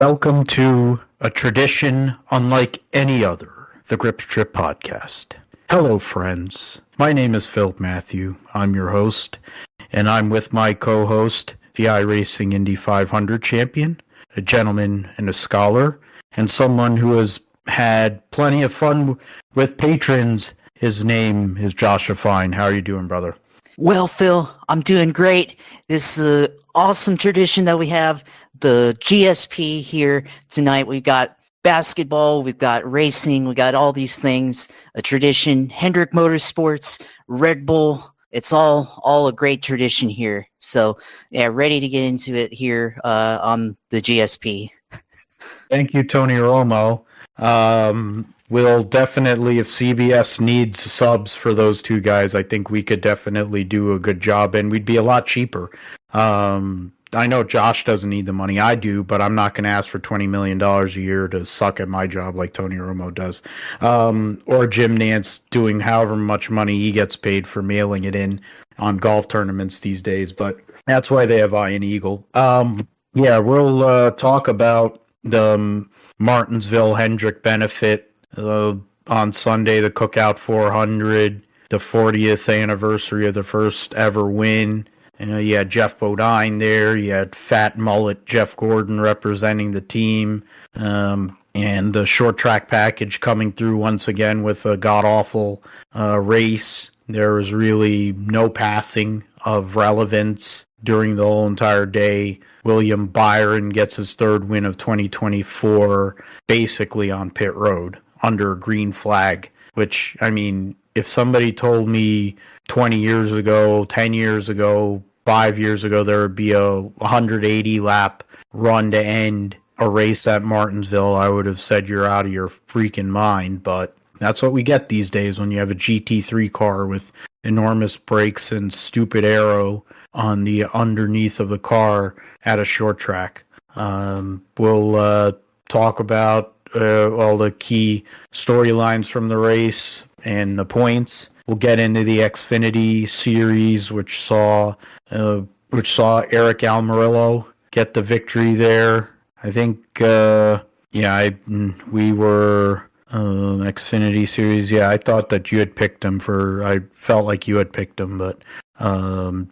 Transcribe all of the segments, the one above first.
Welcome to a tradition unlike any other, the Grip Strip Podcast. Hello, friends. My name is Phil Matthew. I'm your host, and I'm with my co-host, the iRacing Indy 500 champion, a gentleman and a scholar, and someone who has had plenty of fun with patrons. His name is Joshua Fine. How are you doing, brother? Well, Phil, I'm doing great. This is an awesome tradition that we have, the GSP here tonight. We've got basketball, we've got racing, we got all these things, a tradition, Hendrick Motorsports, Red Bull. It's all a great tradition here. So, yeah, ready to get into it here on the GSP. Thank you, Tony Romo. We'll definitely, if CBS needs subs for those two guys, I think we could definitely do a good job, and we'd be a lot cheaper. I know Josh doesn't need the money. I do, but I'm not going to ask for $20 million a year to suck at my job like Tony Romo does. Or Jim Nance doing however much money he gets paid for mailing it in on golf tournaments these days, but that's why they have Iron Eagle. We'll talk about the Martinsville Hendrick benefit on Sunday, the Cookout 400, the 40th anniversary of the first ever win. You had Jeff Bodine there. You had Fat Mullet Jeff Gordon representing the team. And the short track package coming through once again with a god-awful race. There was really no passing of relevance during the whole entire day. William Byron gets his third win of 2024 basically on pit road under a green flag, which, I mean, if somebody told me 20 years ago, 10 years ago, 5 years ago, there would be a 180 lap run to end a race at Martinsville, I would have said you're out of your freaking mind. But that's what we get these days when you have a GT3 car with enormous brakes and stupid aero on the underneath of the car at a short track. We'll talk about all the key storylines from the race and the points. We'll get into the XFinity Series, which saw Aric Almirola get the victory there. I think, we were XFinity Series. Yeah, I thought that you had picked him I felt like you had picked him, but you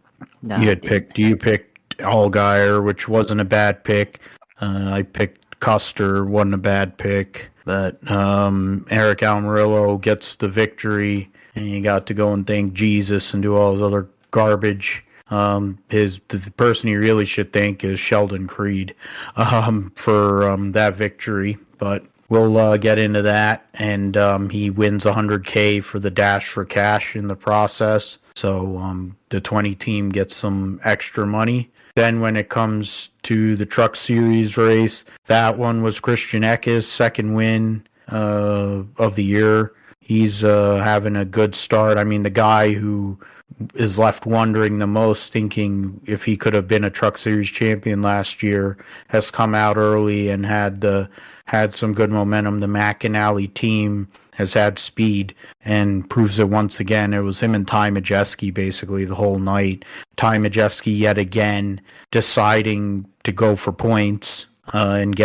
picked Allgaier, which wasn't a bad pick. I picked Custer, wasn't a bad pick, but Aric Almirola gets the victory, and he got to go and thank Jesus and do all his other garbage. The person you really should thank is Sheldon Creed for that victory, but we'll get into that, and he wins $100K for the Dash for Cash in the process, so the 20 team gets some extra money. Then when it comes to the Truck Series race, that one was Christian Eckes' second win of the year. He's having a good start. I mean, the guy who is left wondering the most, thinking if he could have been a Truck Series champion last year, has come out early and had some good momentum. The McAnally team has had speed and proves it once again. It was him and Ty Majeski basically the whole night. Ty Majeski yet again deciding to go for points and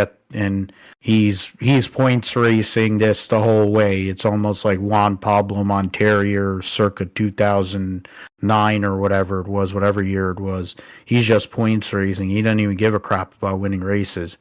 he's points racing this the whole way. It's almost like Juan Pablo Montoya circa 2009 or whatever year it was. He's just points racing. He doesn't even give a crap about winning races.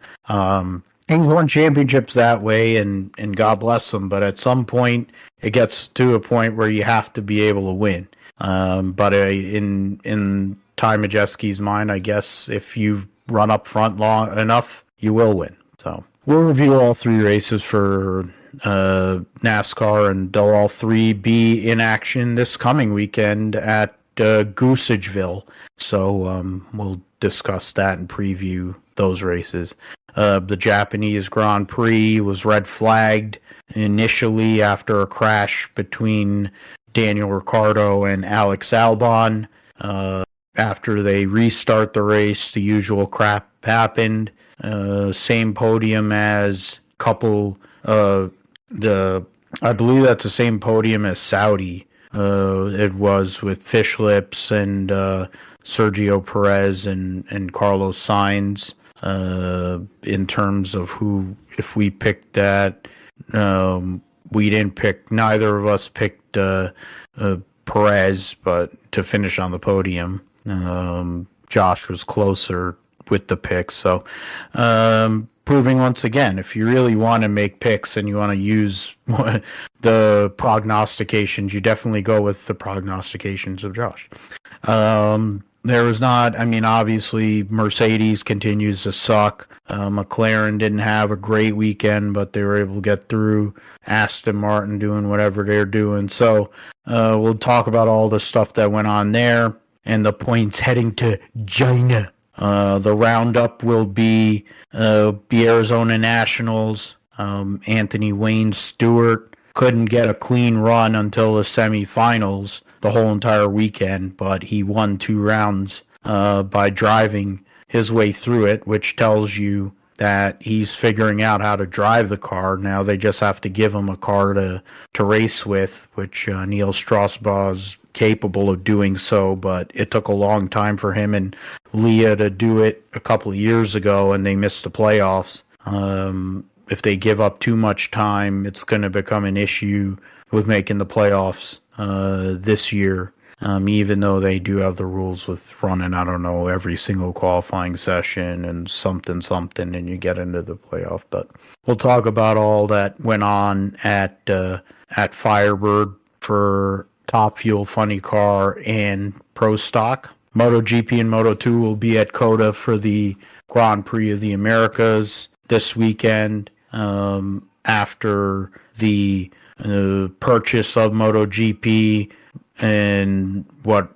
He's won championships that way, and God bless him. But at some point, it gets to a point where you have to be able to win. But in Ty Majeski's mind, I guess if you run up front long enough, you will win. So we'll review all three races for NASCAR, and they'll all three be in action this coming weekend at Goosageville. So we'll discuss that and preview those races. The Japanese Grand Prix was red flagged initially after a crash between Daniel Ricciardo and Alex Albon. After they restart the race, the usual crap happened. Same podium as I believe that's the same podium as Saudi. It was with Fish Lips and Sergio Perez and Carlos Sainz. in terms of who, if we picked that, we didn't pick, neither of us picked Perez, but to finish on the podium. Josh was closer with the picks. So, proving once again, if you really want to make picks and you want to use the prognostications, you definitely go with the prognostications of Josh. There was not, I mean, obviously Mercedes continues to suck. McLaren didn't have a great weekend, but they were able to get through. Aston Martin doing whatever they're doing. So we'll talk about all the stuff that went on there and the points heading to China. The roundup will be the Arizona Nationals. Anthony Wayne Stewart couldn't get a clean run until the semifinals the whole entire weekend, but he won 2 rounds by driving his way through it, which tells you that he's figuring out how to drive the car. Now they just have to give him a car to race with, which Neil Strasbaugh is capable of doing so, but it took a long time for him and Leah to do it a couple of years ago, and they missed the playoffs. If they give up too much time, it's going to become an issue with making the playoffs this year, even though they do have the rules with running, I don't know, every single qualifying session and something, and you get into the playoff. But we'll talk about all that went on at Firebird for Top Fuel, Funny Car, and Pro Stock. MotoGP and Moto2 will be at COTA for the Grand Prix of the Americas this weekend, after the purchase of MotoGP and World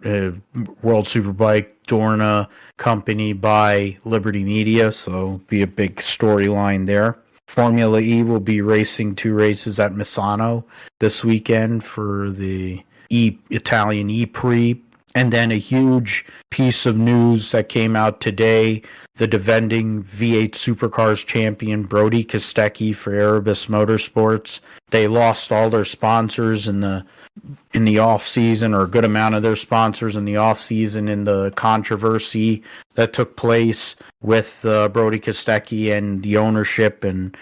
Superbike Dorna company by Liberty Media, so be a big storyline there. Formula E will be racing 2 races at Misano this weekend for the Italian E-Prix. And then a huge piece of news that came out today, the defending V8 Supercars champion Brody Kostecki for Erebus Motorsports. They lost all their sponsors in the off season, or a good amount of their sponsors in the off season, in the controversy that took place with Brody Kostecki and the ownership and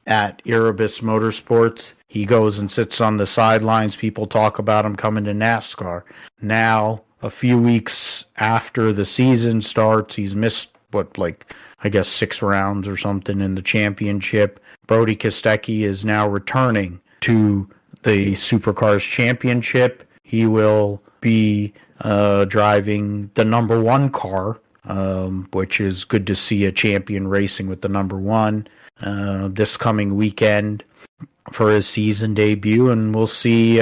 at Erebus Motorsports. He goes and sits on the sidelines. People talk about him coming to NASCAR. Now, a few weeks after the season starts, he's missed, 6 rounds or something in the championship. Brody Kostecki is now returning to the Supercars Championship. He will be driving the number 1 car, which is good to see a champion racing with the number 1 this coming weekend for his season debut, and we'll see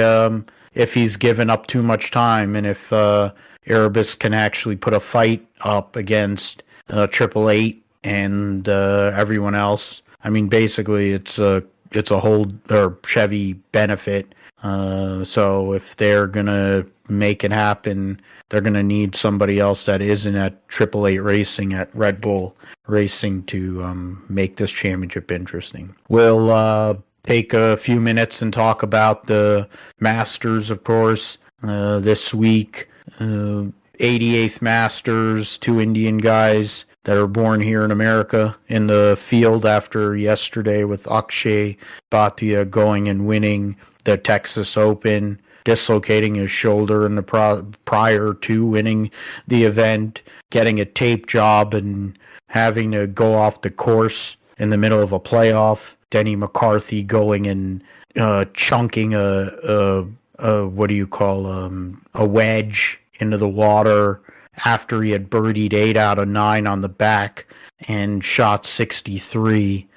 if he's given up too much time and if Erebus can actually put a fight up against Triple Eight and everyone else. I mean, basically, it's a Chevy benefit. So if they're gonna make it happen, they're gonna need somebody else that isn't at Triple Eight Racing, at Red Bull Racing, to make this championship interesting. We'll take a few minutes and talk about the Masters, of course, this week. 88th Masters, 2 Indian guys that are born here in America in the field after yesterday, with Akshay Bhatia going and winning the Texas Open, dislocating his shoulder in the prior to winning the event, getting a tape job and having to go off the course in the middle of a playoff. Denny McCarthy going and chunking a wedge into the water after he had birdied 8 out of 9 on the back and shot 63,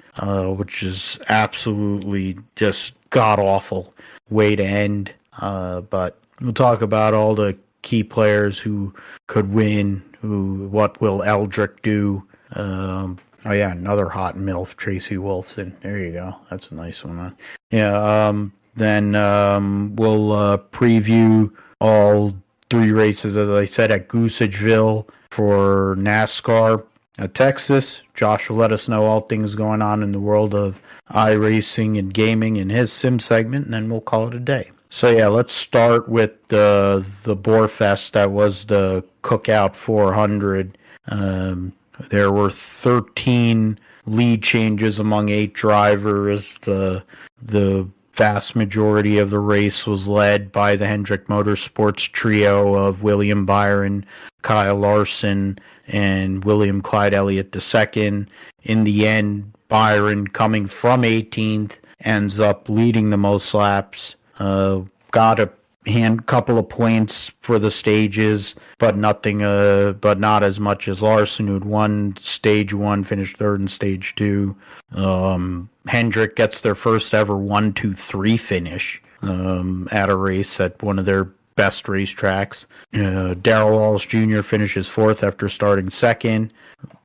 which is absolutely just god-awful way to end. But we'll talk about all the key players who could win, what will Eldrick do. Oh yeah, another hot MILF, Tracy Wolfson. There you go. That's a nice one. Then we'll preview all 3 races, as I said, at Goosageville for NASCAR at Texas. Josh will let us know all things going on in the world of iRacing and gaming in his sim segment, and then we'll call it a day. So yeah, let's start with the Boar Fest that was the Cookout 400. There were 13 lead changes among 8 drivers. The vast majority of the race was led by the Hendrick Motorsports trio of William Byron, Kyle Larson, and William Clyde Elliott II. In the end, Byron, coming from 18th, ends up leading the most laps. Got a couple of points for the stages, but nothing. But not as much as Larson, who'd won stage 1, finished 3rd in stage 2. Hendrick gets their first ever 1-2-3 finish at a race at one of their best racetracks. Darrell Walsh Jr. finishes 4th after starting 2nd.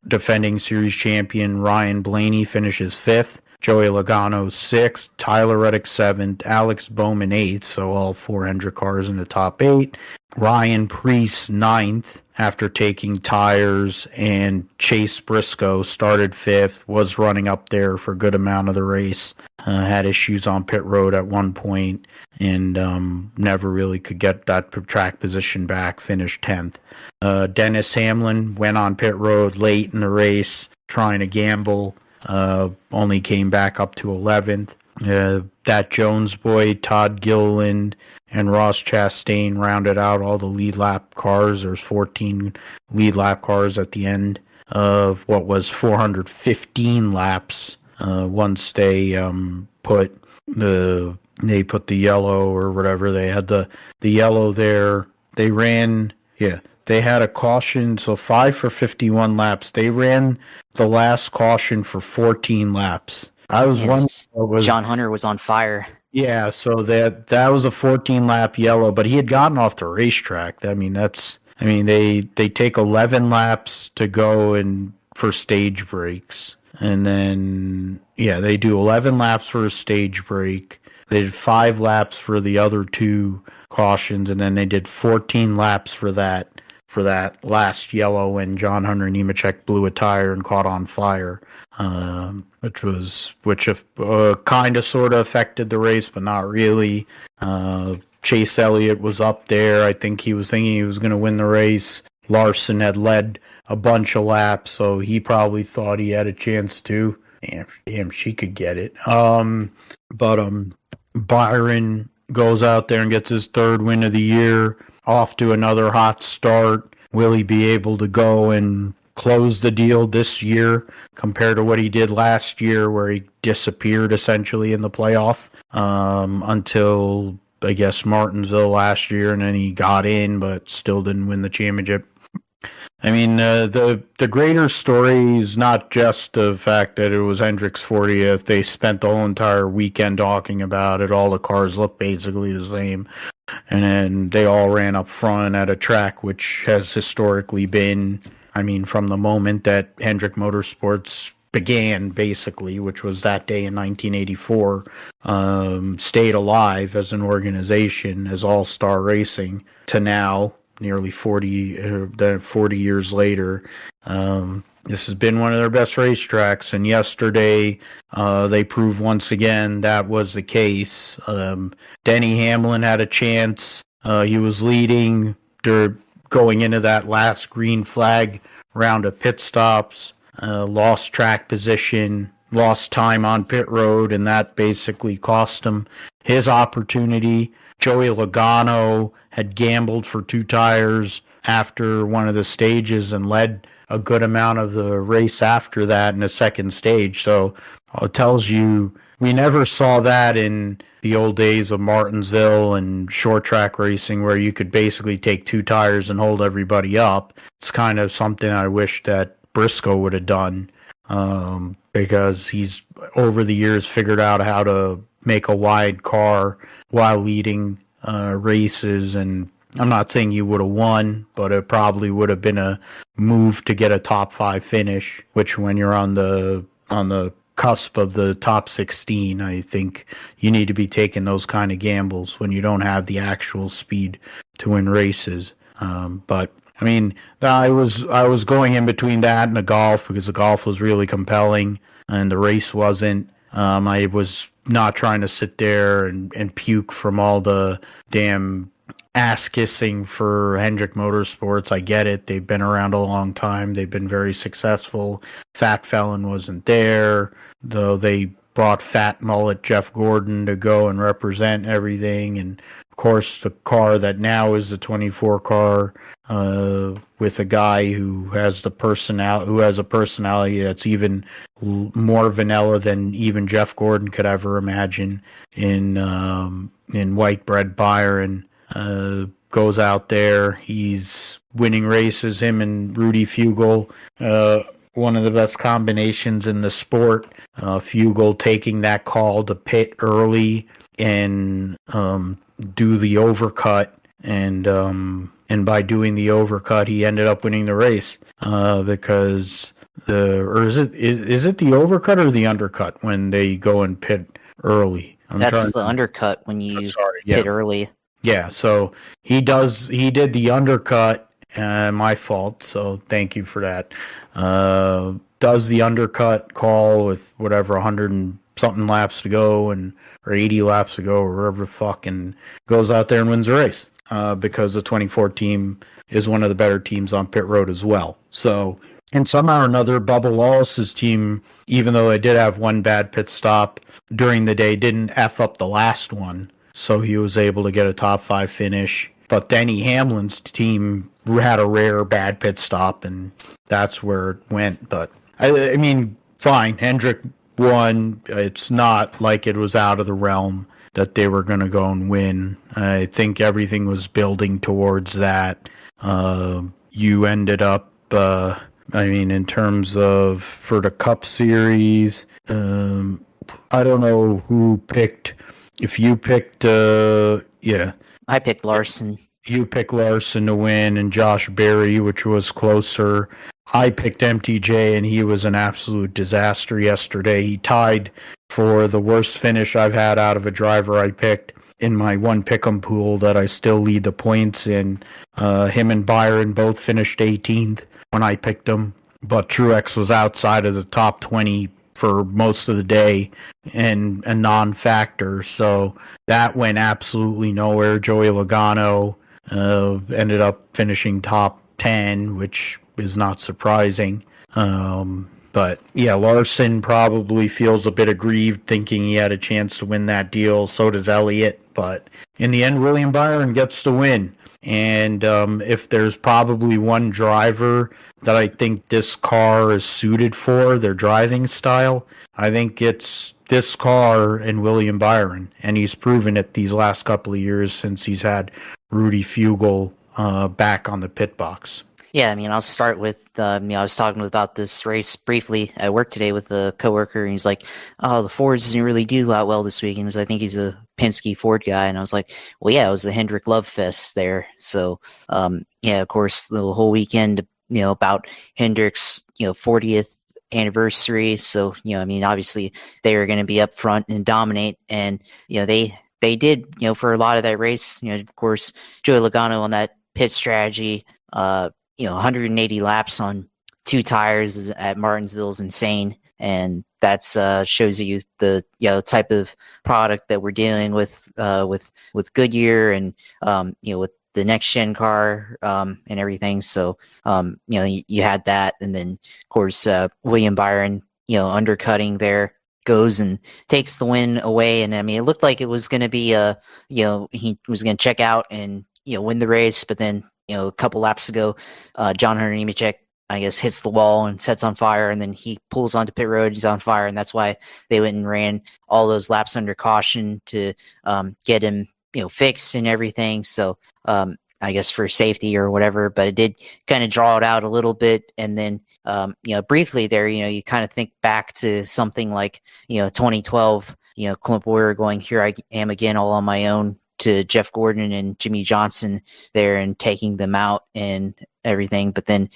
Defending series champion Ryan Blaney finishes 5th. Joey Logano 6th, Tyler Reddick 7th, Alex Bowman 8th, so all 4 Hendrick cars in the top 8. Ryan Preece 9th after taking tires, and Chase Briscoe started 5th, was running up there for a good amount of the race, had issues on pit road at one point, and never really could get that track position back, finished 10th. Dennis Hamlin went on pit road late in the race, trying to gamble, only came back up to 11th. That Jones boy, Todd Gilliland, and Ross Chastain rounded out all the lead lap cars. There's 14 lead lap cars at the end of what was 415 laps. Once they put the yellow or whatever, they had the yellow there. They ran, they had a caution, so 5 for 51 laps. They ran the last caution for 14 laps. I was wondering, John Hunter was on fire. Yeah, so that was a 14-lap yellow, but he had gotten off the racetrack. They take 11 laps to go and for stage breaks, and then they do 11 laps for a stage break. They did 5 laps for the other 2 cautions, and then they did 14 laps for that last yellow when John Hunter Nemechek blew a tire and caught on fire, which kind of sort of affected the race, but not really. Chase Elliott was up there. I think he was thinking he was going to win the race. Larson had led a bunch of laps, so he probably thought he had a chance too. Damn, she could get it. But Byron goes out there and gets his 3rd win of the year. Off to another hot start. Will he be able to go and close the deal this year compared to what he did last year, where he disappeared essentially in the playoff until, I guess, Martinsville last year, and then he got in but still didn't win the championship? I mean, the greater story is not just the fact that it was Hendrick's 40th. They spent the whole entire weekend talking about it. All the cars look basically the same. And then they all ran up front at a track which has historically been, from the moment that Hendrick Motorsports began, basically, which was that day in 1984, stayed alive as an organization, as All-Star Racing, to now, nearly 40 years later. This has been one of their best racetracks, and yesterday they proved once again that was the case. Denny Hamlin had a chance. He was leading going into that last green flag round of pit stops, lost track position, lost time on pit road, and that basically cost him his opportunity. Joey Logano had gambled for 2 tires after one of the stages and led a good amount of the race after that in the second stage. So it tells you we never saw that in the old days of Martinsville and short track racing, where you could basically take 2 tires and hold everybody up. It's kind of something I wish that Briscoe would have done, because he's over the years figured out how to make a wide car while leading races. And I'm not saying you would have won, but it probably would have been a move to get a top 5 finish, which when you're on the cusp of the top 16, I think you need to be taking those kind of gambles when you don't have the actual speed to win races. But I was going in between that and the golf, because the golf was really compelling and the race wasn't. I was not trying to sit there and puke from all the damn ass kissing for Hendrick Motorsports. I get it. They've been around a long time. They've been very successful. Fat Felon wasn't there, though they brought Fat Mullet Jeff Gordon to go and represent everything. And of course, the car that now is the 24 car, with a guy who has a personality that's even more vanilla than even Jeff Gordon could ever imagine, in White Bread Byron. Goes out there, he's winning races, him and Rudy Fugle, one of the best combinations in the sport. Fugle taking that call to pit early and do the overcut, and by doing the overcut, he ended up winning the race, because is it the overcut or the undercut when they go and pit early? That's the undercut when you pit early. Yeah, so he did the undercut, my fault, so thank you for that. Does the undercut call with whatever 100 and something laps to go, or 80 laps to go, or whatever the fuck, and goes out there and wins the race, because the 24 team is one of the better teams on pit road as well. So, and somehow or another, Bubba Wallace's team, even though they did have one bad pit stop during the day, didn't F up the last one. So he was able to get a top 5 finish. But Denny Hamlin's team had a rare bad pit stop, and that's where it went. But, I mean, fine. Hendrick won. It's not like it was out of the realm that they were going to go and win. I think everything was building towards that. You ended up, in terms of, for the Cup Series, I don't know who picked... If you picked, I picked Larson. You picked Larson to win, and Josh Berry, which was closer. I picked MTJ, and he was an absolute disaster yesterday. He tied for the worst finish I've had out of a driver I picked in my one pick'em pool that I still lead the points in. Him and Byron both finished 18th when I picked them, but Truex was outside of the top 20 for most of the day and a non-factor, so that went absolutely nowhere. Joey Logano ended up finishing top 10, which is not surprising. But yeah, Larson probably feels a bit aggrieved, thinking he had a chance to win that deal. So does Elliott, but in the end, William Byron gets the win. And if there's probably one driver that I think this car is suited for, their driving style, I think it's this car and William Byron. And he's proven it these last couple of years since he's had Rudy Fugle back on the pit box. Yeah, I'll start with, I was talking about this race briefly at work today with a coworker, and he's like, oh, the Fords didn't really do that well this weekend, because I think he's a Penske Ford guy. And I was like, well, yeah, it was the Hendrick Love Fest there. So, of course, the whole weekend, about Hendrick's, 40th anniversary. So, obviously they were going to be up front and dominate. And, they did, for a lot of that race, of course, Joey Logano on that pit strategy, 180 laps on 2 tires at Martinsville is insane. And that's shows you the type of product that we're dealing with Goodyear and with the next gen car and everything. So you had that, and then of course William Byron undercutting there goes and takes the win away. And it looked like it was going to be he was going to check out and win the race, but then a couple laps ago, John Hunter Nemechek, I guess, hits the wall and sets on fire, and then he pulls onto pit road. He's on fire, and that's why they went and ran all those laps under caution to get him, fixed and everything. So I guess for safety or whatever, but it did kind of draw it out a little bit. And then briefly there, you kind of think back to something like 2012, Clint Boyer going, here I am again, all on my own, to Jeff Gordon and Jimmy Johnson there and taking them out and everything. But then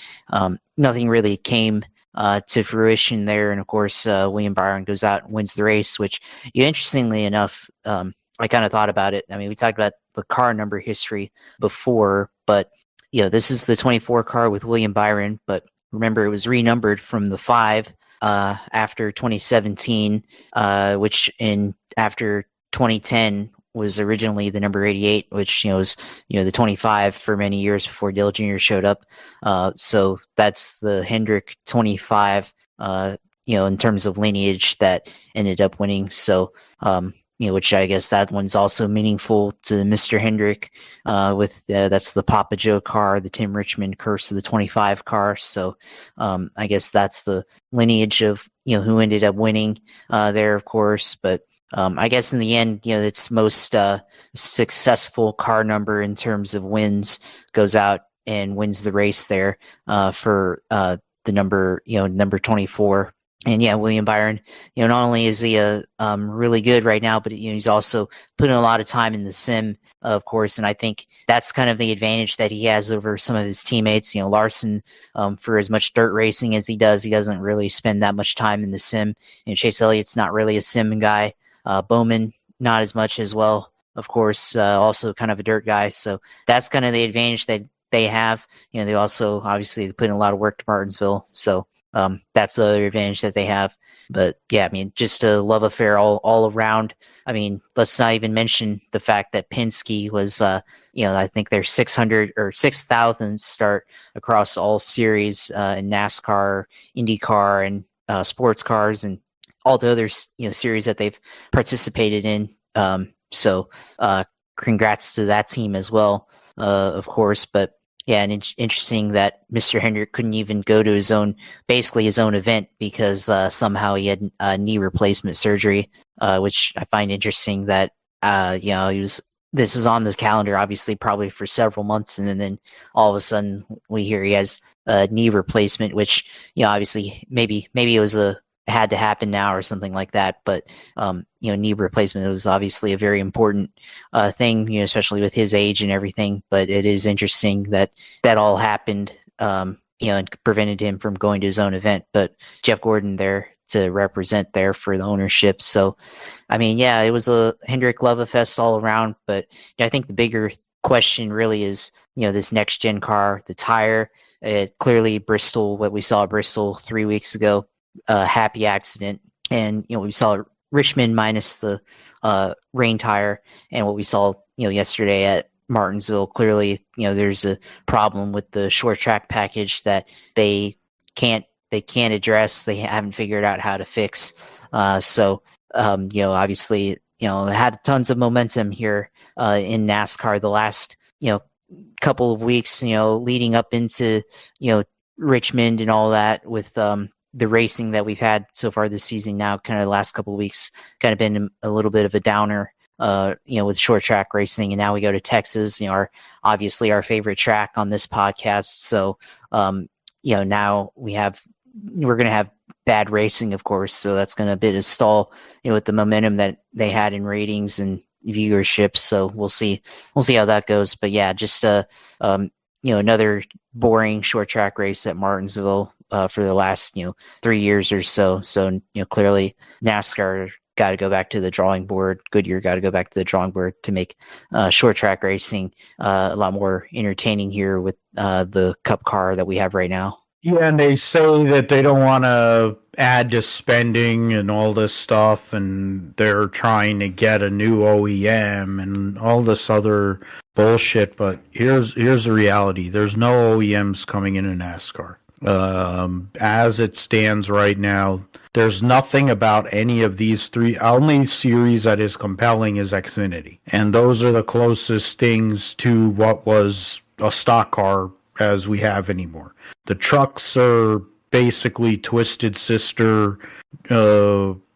nothing really came to fruition there. And of course, William Byron goes out and wins the race, which, interestingly enough, I kind of thought about it. We talked about the car number history before, but this is the 24 car with William Byron. But remember, it was renumbered from the 5 after 2017, which after 2010 was originally the number 88, which was the 25 for many years before Dale Jr. showed up. So that's the Hendrick 25. In terms of lineage that ended up winning. So which I guess that one's also meaningful to Mr. Hendrick. That's the Papa Joe car, the Tim Richmond Curse of the 25 car. So I guess that's the lineage of who ended up winning there, of course. But I guess in the end, its most successful car number in terms of wins goes out and wins the race there for the number 24. And William Byron, not only is he really good right now, but he's also putting a lot of time in the sim, of course. And I think that's kind of the advantage that he has over some of his teammates. Larson, for as much dirt racing as he doesn't really spend that much time in the sim. Chase Elliott's not really a sim guy. Bowman, not as much as well. Of course, also kind of a dirt guy. So that's kind of the advantage that they have. They also obviously put in a lot of work to Martinsville. So that's the other advantage that they have. But just a love affair all around. Let's not even mention the fact that Penske was, I think their 600 or 6,000 start across all series in NASCAR, IndyCar, and sports cars, and all the other series that they've participated in. So congrats to that team as well, of course. But and it's interesting that Mr. Hendrick couldn't even go to his own event because somehow he had knee replacement surgery, which I find interesting that this is on the calendar, obviously probably for several months, and then all of a sudden we hear he has a knee replacement, which obviously maybe it had to happen now or something like that. But knee replacement was obviously a very important thing, especially with his age and everything. But it is interesting that all happened, and prevented him from going to his own event. But Jeff Gordon there to represent there for the ownership. So, it was a Hendrick love fest all around. But I think the bigger question really is, this next gen car, the tire. Clearly, Bristol, what we saw at Bristol 3 weeks ago. Happy accident, and we saw Richmond minus the rain tire, and what we saw yesterday at Martinsville. Clearly, there's a problem with the short track package that they can't address. They haven't figured out how to fix. So obviously, had tons of momentum here in NASCAR the last couple of weeks, leading up into Richmond and all that with the racing that we've had so far this season. Now kind of the last couple of weeks kind of been a little bit of a downer with short track racing, and now we go to Texas, obviously our favorite track on this podcast. So now we're going to have bad racing, of course, so that's going to bit of stall with the momentum that they had in ratings and viewership. So we'll see how that goes. But just another boring short track race at Martinsville for the last 3 years or so. So clearly NASCAR got to go back to the drawing board. Goodyear got to go back to the drawing board to make short track racing a lot more entertaining here with the Cup car that we have right now. Yeah, and they say that they don't want to add to spending and all this stuff, and they're trying to get a new OEM and all this other bullshit. But here's the reality: there's no OEMs coming into NASCAR. As it stands right now, there's nothing about any of these three. Only series that is compelling is XFinity, and those are the closest things to what was a stock car as we have anymore. The trucks are basically Twisted Sister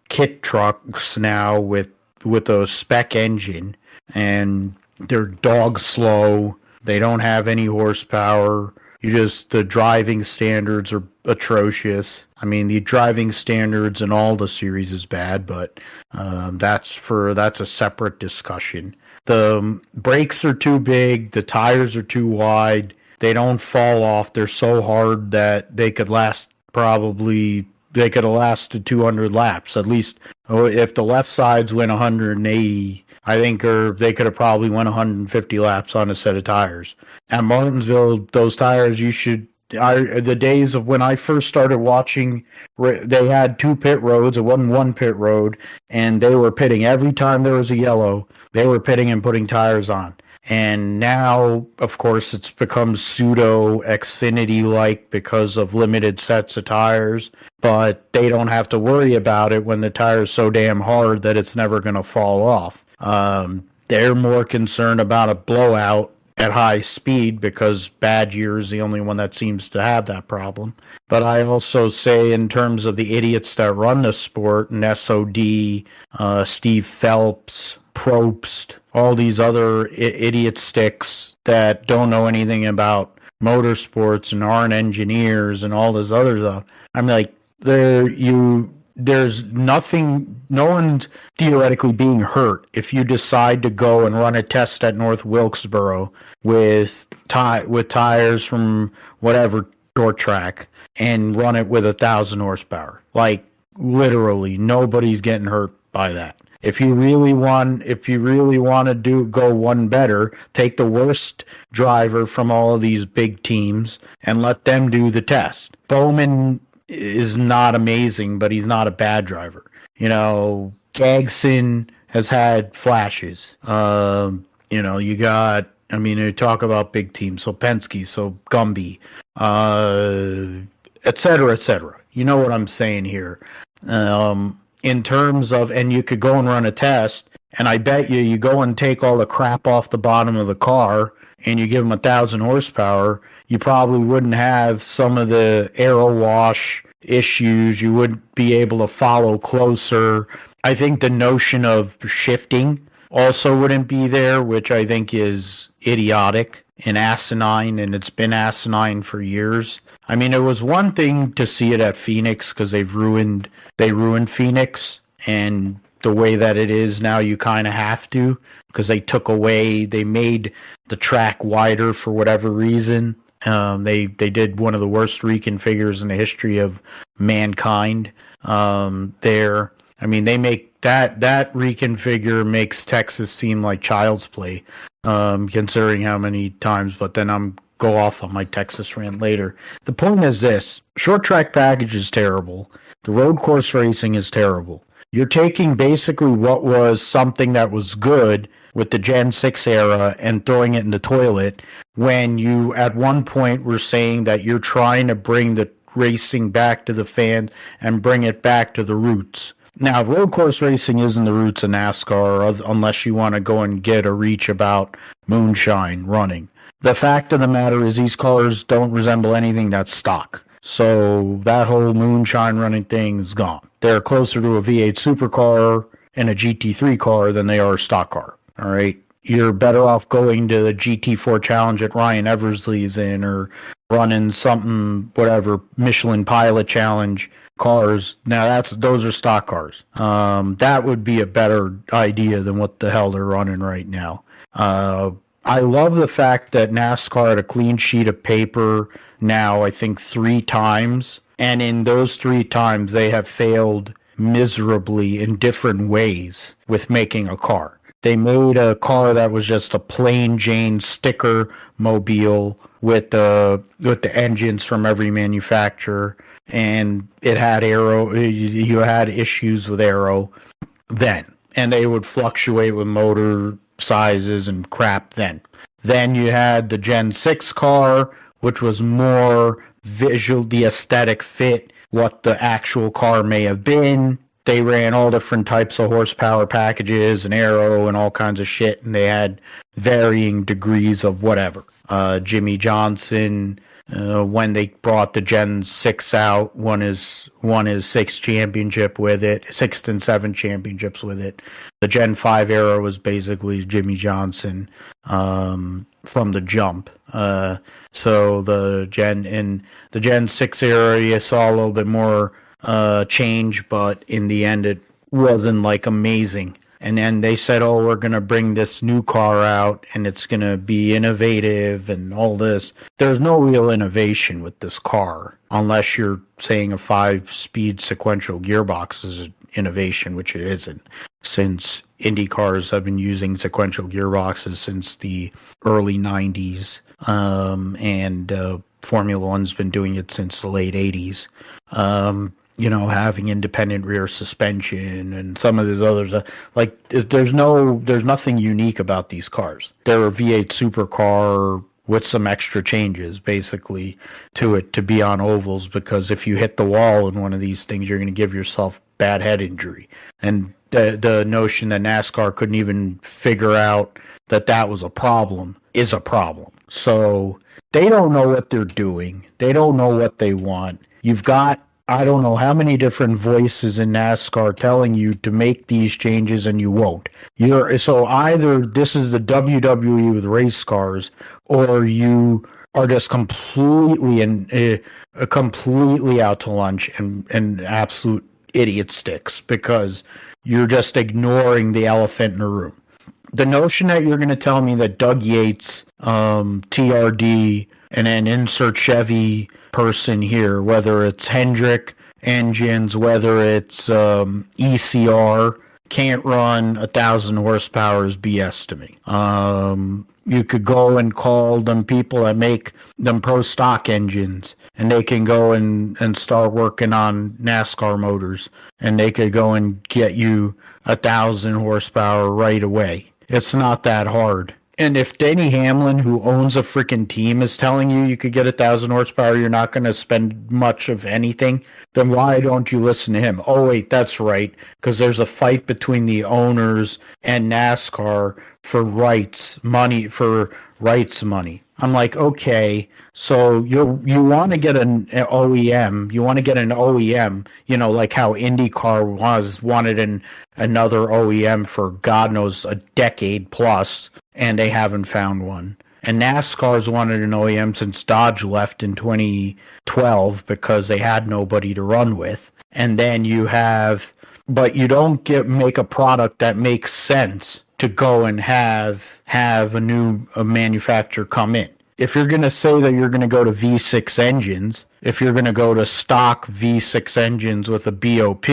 kit trucks now with a spec engine, and they're dog slow. They don't have any horsepower. The driving standards are atrocious. The driving standards in all the series is bad, but that's a separate discussion. The brakes are too big. The tires are too wide. They don't fall off. They're so hard that they could have lasted 200 laps. At least if the left sides went 180, I think they could have probably went 150 laps on a set of tires. At Martinsville, those tires, you should the days of when I first started watching, they had 2 pit roads. It wasn't 1 pit road, and they were pitting every time there was a yellow. They were pitting and putting tires on. And now, of course, it's become pseudo XFinity-like because of limited sets of tires, but they don't have to worry about it when the tire's so damn hard that it's never going to fall off. They're more concerned about a blowout at high speed because Badger is the only one that seems to have that problem. But I also say, in terms of the idiots that run the sport, and SOD, Steve Phelps, Probst, all these other idiot sticks that don't know anything about motorsports and aren't engineers and all this other stuff. I'm like, there's nothing, no one's theoretically being hurt if you decide to go and run a test at North Wilkesboro with tires from whatever short track and run it with 1,000 horsepower. Like, literally, nobody's getting hurt by that. If you really want to go one better, take the worst driver from all of these big teams and let them do the test. Bowman is not amazing, but he's not a bad driver. You know, Gagson has had flashes. You got, you talk about big teams, so Penske, so Gumby, et cetera, et cetera. You know what I'm saying here. In terms of, and you could go and run a test, and I bet you go and take all the crap off the bottom of the car, and you give them 1,000 horsepower, you probably wouldn't have some of the aero wash issues. You wouldn't be able to follow closer. I think the notion of shifting also wouldn't be there, which I think is idiotic and asinine, and it's been asinine for years. It was one thing to see it at Phoenix because they ruined Phoenix, and the way that it is now, you kind of have to, because they made the track wider for whatever reason. They did one of the worst reconfigures in the history of mankind there. They make that reconfigure makes Texas seem like child's play, considering how many times, but then I'm go off on my Texas rant later. The point is this: short track package is terrible. The road course racing is terrible. You're taking basically what was something that was good with the Gen 6 era and throwing it in the toilet, when you at one point were saying that you're trying to bring the racing back to the fans and bring it back to the roots. Now, road course racing isn't the roots of NASCAR unless you want to go and get a reach about moonshine running. The fact of the matter is these cars don't resemble anything that's stock. So that whole moonshine running thing is gone. They're closer to a V8 supercar and a GT3 car than they are a stock car. All right. You're better off going to the GT4 Challenge that Ryan Eversley's in, or running something, whatever, Michelin Pilot Challenge cars. Now those are stock cars. That would be a better idea than what the hell they're running right now. I love the fact that NASCAR had a clean sheet of paper now, I think 3 times. And in those 3 times, they have failed miserably in different ways with making a car. They made a car that was just a plain Jane sticker mobile with the engines from every manufacturer, and it had aero. You had issues with aero then, and they would fluctuate with motor sizes and crap then. Then you had the Gen 6 car, which was more visual, the aesthetic fit what the actual car may have been. They ran all different types of horsepower packages and aero and all kinds of shit, and they had varying degrees of whatever. Jimmy Johnson, when they brought the Gen 6 out, won his 6th championship with it, 6th and 7th championships with it. The Gen 5 era was basically Jimmy Johnson from the jump. So the Gen 6 era, you saw a little bit more change, but in the end it wasn't like amazing. And then they said, oh, we're going to bring this new car out and it's going to be innovative and all this. There's no real innovation with this car unless you're saying a 5-speed sequential gearbox is an innovation, which it isn't, since Indy cars have been using sequential gearboxes since the early 90s. Formula One's been doing it since the late 80s. Having independent rear suspension and some of these others. There's nothing unique about these cars. They're a V8 supercar with some extra changes, basically, to it to be on ovals, because if you hit the wall in one of these things, you're going to give yourself bad head injury. And the notion that NASCAR couldn't even figure out that was a problem is a problem. So they don't know what they're doing. They don't know what they want. You've got, I don't know how many different voices in NASCAR telling you to make these changes, and you won't. So either this is the WWE with race cars, or you are just completely out to lunch and absolute idiot sticks, because you're just ignoring the elephant in the room. The notion that you're going to tell me that Doug Yates, TRD, and an insert Chevy person here, whether it's Hendrick engines, whether it's ECR, can't run 1,000 horsepower is BS to me. You could go and call them people that make them pro stock engines, and they can go and start working on NASCAR motors, and they could go and get you 1,000 horsepower right away. It's not that hard. And if Denny Hamlin, who owns a freaking team, is telling you could get 1,000 horsepower, you're not going to spend much of anything, then why don't you listen to him? Oh, wait, that's right, because there's a fight between the owners and NASCAR for rights money. I'm like, okay, so you want to get an OEM, like how IndyCar wanted another OEM for God knows a decade plus, and they haven't found one. And NASCAR's wanted an OEM since Dodge left in 2012 because they had nobody to run with. And then but you don't make a product that makes sense to go and have a new manufacturer come in. If you're going to say that you're going to go to V6 engines, if you're going to go to stock V6 engines with a BOP,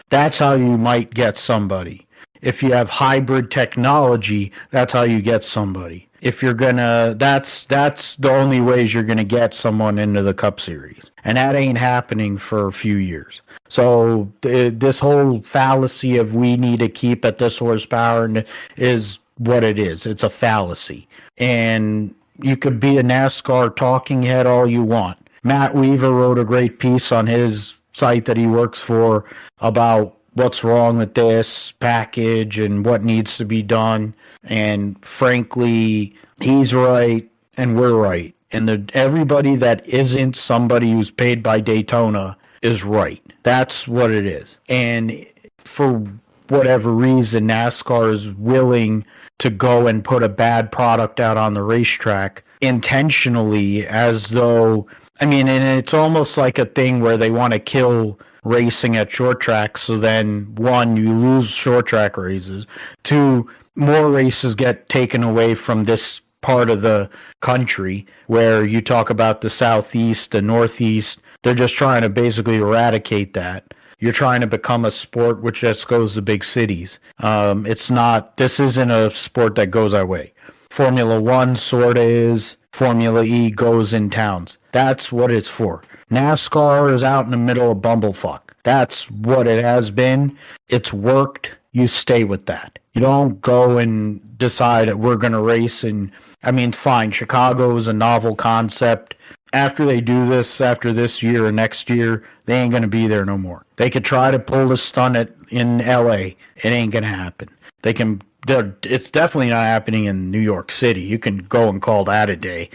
that's how you might get somebody. If you have hybrid technology, that's how you get somebody. If you're that's the only ways you're gonna get someone into the Cup Series, and that ain't happening for a few years. So this whole fallacy of we need to keep at this horsepower is what it is. It's a fallacy, and you could be a NASCAR talking head all you want. Matt Weaver wrote a great piece on his site that he works for about what's wrong with this package and what needs to be done. And frankly, he's right and we're right. And everybody that isn't somebody who's paid by Daytona is right. That's what it is. And for whatever reason, NASCAR is willing to go and put a bad product out on the racetrack intentionally, as though, and it's almost like a thing where they want to kill racing at short tracks, so then, one, you lose short track races. Two, more races get taken away from this part of the country, where you talk about the Southeast, the Northeast. They're just trying to basically eradicate that. You're trying to become a sport which just goes to big cities. This isn't a sport that goes our way. Formula One sort of is. Formula E goes in towns. That's what it's for. NASCAR is out in the middle of bumblefuck. That's what it has been. It's worked. You stay with that. You don't go and decide that we're going to race. And fine, Chicago is a novel concept. After they do this, after this year or next year, they ain't going to be there no more. They could try to pull the stunt in LA. It ain't going to happen. It's definitely not happening in New York City. You can go and call it a day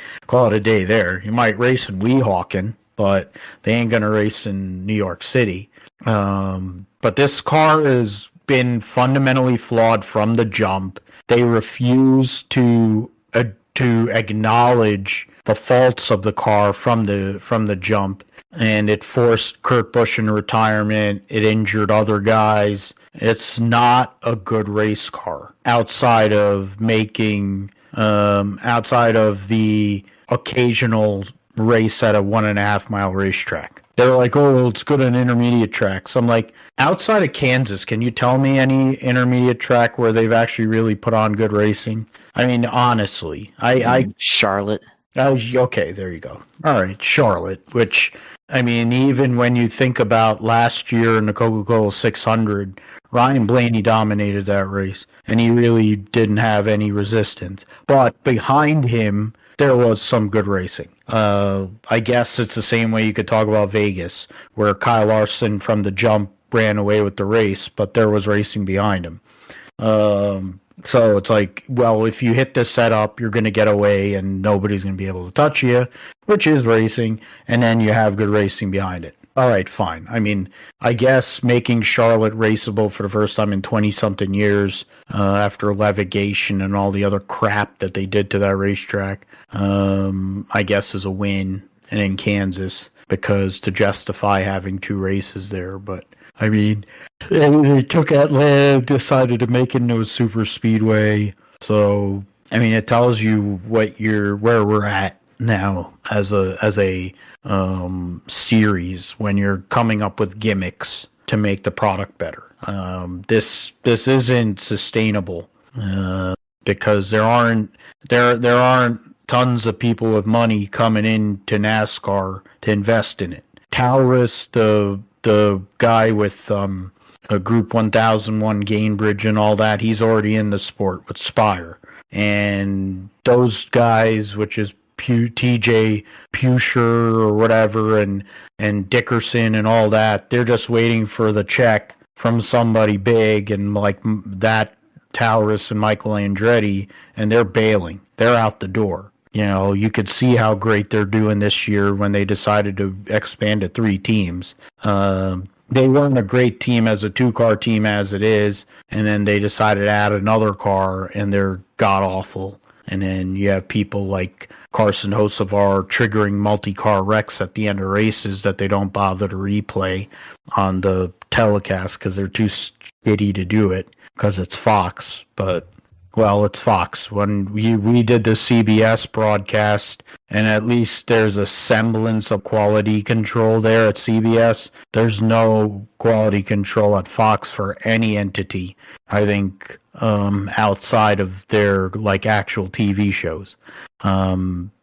there. You might race in Weehawken, but they ain't going to race in New York City. But this car has been fundamentally flawed from the jump. They refuse to acknowledge the faults of the car from the jump, and it forced Kurt Busch into retirement. It injured other guys. It's not a good race car outside of the occasional race at a 1.5 mile racetrack. They're like, oh, well, it's good on intermediate tracks. I'm like, outside of Kansas, can you tell me any intermediate track where they've actually really put on good racing? Honestly, Charlotte. Okay, there you go. All right, Charlotte, which, I mean, even when you think about last year in the Coca-Cola 600, Ryan Blaney dominated that race, and he really didn't have any resistance. But behind him, there was some good racing. I guess it's the same way you could talk about Vegas, where Kyle Larson from the jump ran away with the race, but there was racing behind him. So it's like, well, if you hit this setup, you're going to get away and nobody's going to be able to touch you, which is racing. And then you have good racing behind it. All right, fine. I mean, I guess making Charlotte raceable for the first time in 20-something years after levigation and all the other crap that they did to that racetrack, I guess is a win. And in Kansas, because to justify having 2 races there, but I mean, they took Atlanta, decided to make it into a super speedway. So, I mean, it tells you where we're at now as a series when you're coming up with gimmicks to make the product better. This isn't sustainable because there aren't tons of people with money coming into NASCAR to invest in it. Taurus, the guy with a Group 1001 Gainbridge and all that, he's already in the sport with Spire. And those guys, which is TJ Pusher or whatever, and Dickerson and all that, they're just waiting for the check from somebody big, and like that Taurus and Michael Andretti, and they're bailing. They're out the door. You know, you could see how great they're doing this year when they decided to expand to 3 teams. They weren't a great team as a 2-car team as it is, and then they decided to add another car, and they're god-awful. And then you have people like Carson Hocevar triggering multi-car wrecks at the end of races that they don't bother to replay on the telecast because they're too shitty to do it because it's Fox. But well, it's Fox. When we did the CBS broadcast, and at least there's a semblance of quality control there at CBS, there's no quality control at Fox for any entity, I think, outside of their like actual TV shows.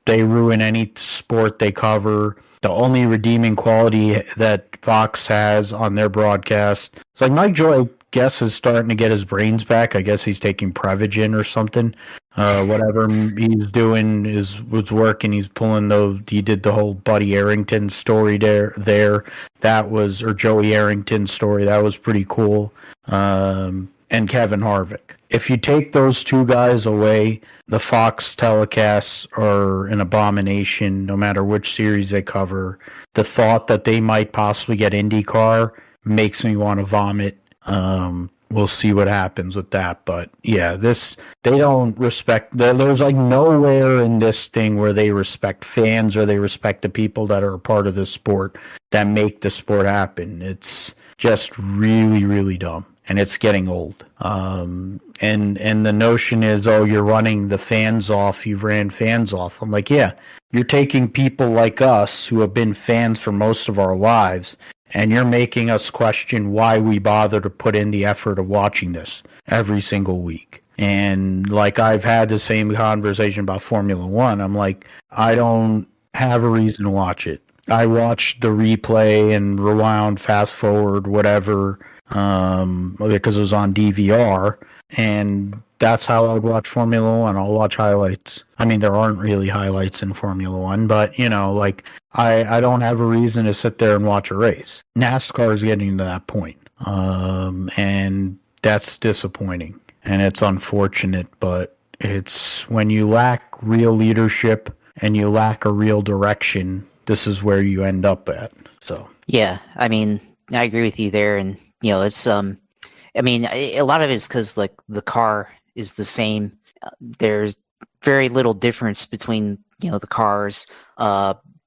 They ruin any sport they cover. The only redeeming quality that Fox has on their broadcast, it's like Mike Joy, guess, is starting to get his brains back. I guess he's taking Prevagen or something. Whatever he's doing was working. He's pulling he did the whole Buddy Arrington story there. That was, or Joey Arrington story. That was pretty cool. And Kevin Harvick. If you take those 2 guys away, the Fox telecasts are an abomination no matter which series they cover. The thought that they might possibly get IndyCar makes me want to vomit. We'll see what happens with that, but yeah, they don't respect. There's like nowhere in this thing where they respect fans or they respect the people that are a part of the sport that make the sport happen. It's just really, really dumb, and it's getting old. And the notion is, oh, you're running the fans off. You've ran fans off. I'm like, yeah, you're taking people like us who have been fans for most of our lives, and you're making us question why we bother to put in the effort of watching this every single week. And like I've had the same conversation about Formula One. I'm like, I don't have a reason to watch it. I watched the replay and rewound, fast forward, whatever, because it was on DVR. And that's how I would watch Formula One. I'll watch highlights. I mean, there aren't really highlights in Formula One, but, you know, like, I don't have a reason to sit there and watch a race. NASCAR is getting to that point. And that's disappointing. And it's unfortunate, but it's when you lack real leadership and you lack a real direction, this is where you end up at. So yeah, I mean, I agree with you there. And, you know, it's, I mean, a lot of it is because, like, the car is the same. There's very little difference between, you know, the cars.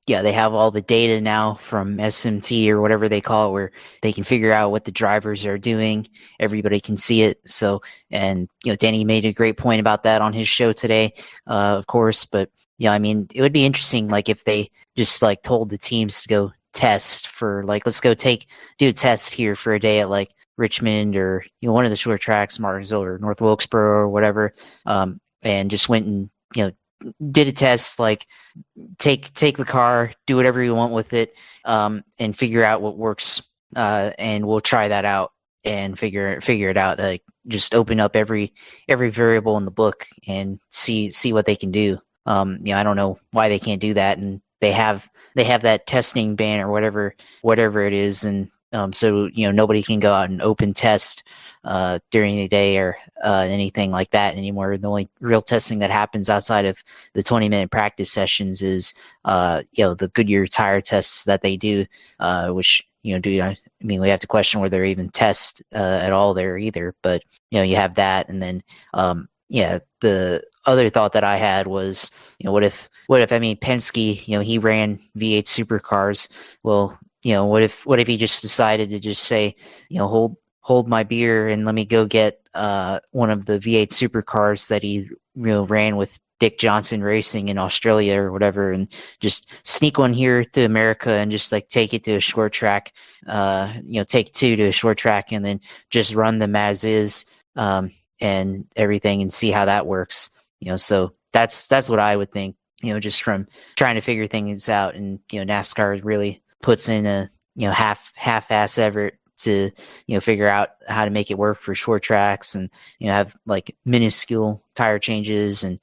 Yeah, they have all the data now from SMT or whatever they call it, where they can figure out what the drivers are doing. Everybody can see it. So, and, you know, Danny made a great point about that on his show today, of course. But, yeah, I mean, it would be interesting, like, if they just, like, told the teams to go test for, like, let's go do a test here for a day at, like, Richmond or, you know, one of the short tracks, Martinsville or North Wilkesboro or whatever, and just went and, you know, did a test, like take the car, do whatever you want with it, and figure out what works, and we'll try that out and figure it out. Like just open up every variable in the book and see what they can do. I don't know why they can't do that, and they have that testing ban or whatever it is, and so nobody can go out and open test during the day or anything like that anymore. The only real testing that happens outside of the 20-minute practice sessions is the Goodyear tire tests that they do, which we have to question whether they even test at all there either. But you have that, and then the other thought that I had was, what if Penske, he ran V8 supercars. Well, what if he just decided to just say, hold my beer and let me go get one of the V8 supercars that he ran with Dick Johnson Racing in Australia or whatever, and just sneak one here to America and just like take it to a short track, take two to a short track, and then just run them as is, and everything, and see how that works. So that's what I would think, just from trying to figure things out. And NASCAR really puts in a half-ass effort to figure out how to make it work for short tracks, and have like minuscule tire changes and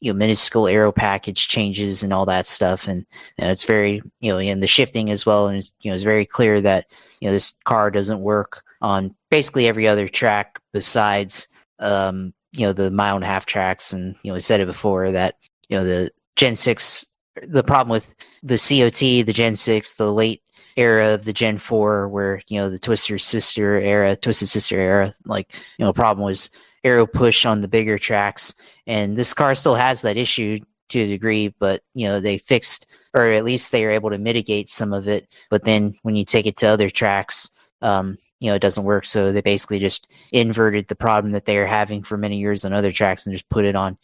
minuscule aero package changes and all that stuff. And it's very in the shifting as well, and it's very clear that this car doesn't work on basically every other track besides the 1.5-mile tracks. And I said it before that the Gen 6, the problem with the COT, the Gen 6, the late era of the Gen 4, where the Twisted Sister era, like problem was aero push on the bigger tracks, and this car still has that issue to a degree, but they fixed, or at least they were able to mitigate some of it. But then when you take it to other tracks, it doesn't work. So they basically just inverted the problem that they were having for many years on other tracks and just put it on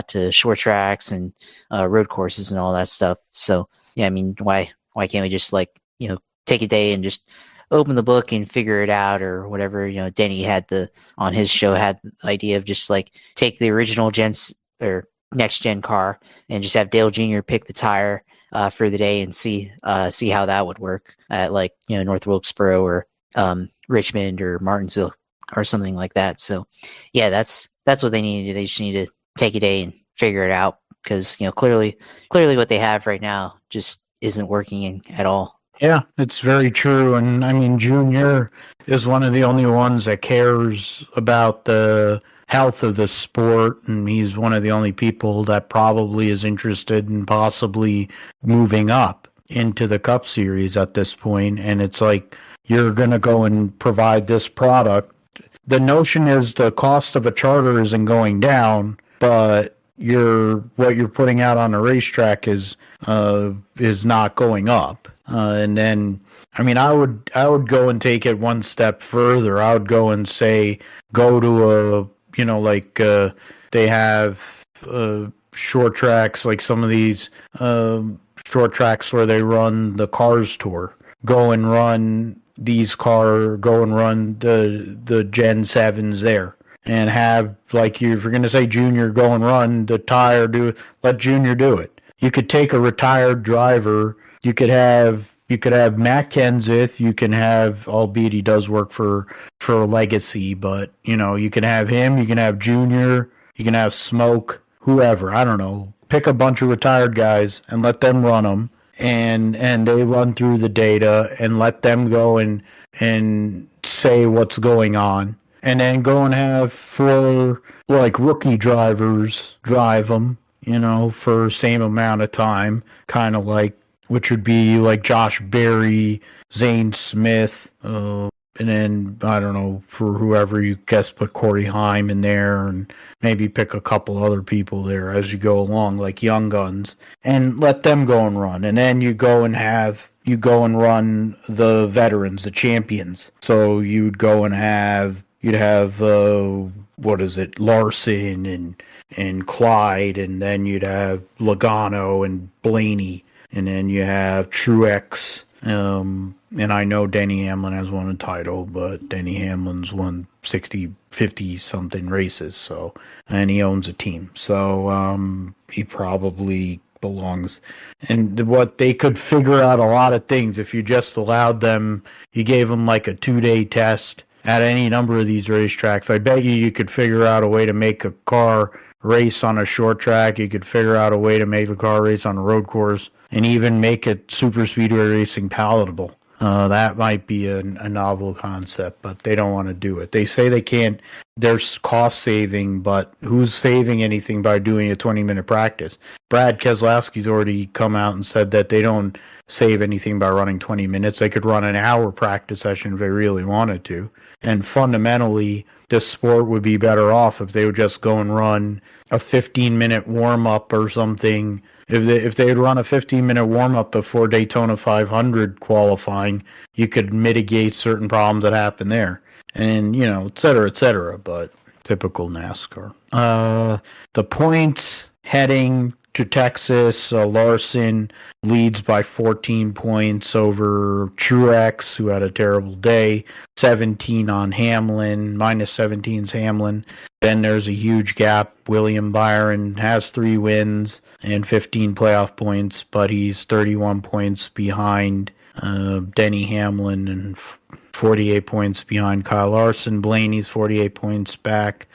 to short tracks and road courses and all that stuff. So why can't we just take a day and just open the book and figure it out, or whatever? Denny on his show had the idea of just like take the original or next gen car and just have Dale Jr. pick the tire for the day and see how that would work at North Wilkesboro or Richmond or Martinsville or something like that. So that's what they need to do. They just need to take a day and figure it out, because clearly what they have right now just isn't working at all. Yeah, it's very true. And Junior is one of the only ones that cares about the health of the sport, and he's one of the only people that probably is interested in possibly moving up into the Cup Series at this point. And it's like, you're going to go and provide this product. The notion is the cost of a charter isn't going down, but what you're putting out on the racetrack is not going up. And then, I would go and take it one step further. I would go and say, go to they have short tracks, like some of these short tracks where they run the Cars Tour. Go and run the Gen 7s there, and have, if you're going to say Junior, go and run the tire, let Junior do it. You could take a retired driver. You could have Matt Kenseth. You can have, albeit he does work for Legacy, but you can have him. You can have Junior. You can have Smoke. Whoever, I don't know. Pick a bunch of retired guys and let them run them, and they run through the data, and let them go and say what's going on, and then go and have 4 rookie drivers drive them, for the same amount of time, kind of which would be like Josh Berry, Zane Smith, and then, I don't know, for whoever you guess, put Corey Heim in there, and maybe pick a couple other people there as you go along, like young guns, and let them go and run. And then you go and run the veterans, the champions. So you'd have Larson and Clyde, and then you'd have Logano and Blaney, and then you have Truex, and I know Denny Hamlin has won a title, but Denny Hamlin's won 60, 50 something races. So, and he owns a team. So, he probably belongs. And what they could figure out a lot of things if you just allowed them, you gave them like a 2-day test at any number of these racetracks. I bet you could figure out a way to make a car race on a short track. You could figure out a way to make a car race on a road course and even make it super speedway racing palatable. That might be a novel concept, but they don't want to do it. They say they can't. There's cost saving, but who's saving anything by doing a 20-minute practice? Brad Keselowski's already come out and said that they don't save anything by running 20 minutes. They could run an hour practice session if they really wanted to. And fundamentally, this sport would be better off if they would just go and run a 15-minute warm-up or something. If they would run a 15-minute warm-up before Daytona 500 qualifying, you could mitigate certain problems that happen there. And, et cetera, but typical NASCAR. The points heading to Texas, Larson leads by 14 points over Truex, who had a terrible day. 17 on Hamlin, minus 17's Hamlin. Then there's a huge gap. William Byron has 3 wins and 15 playoff points, but he's 31 points behind Denny Hamlin and 48 points behind Kyle Larson. Blaney's 48 points back.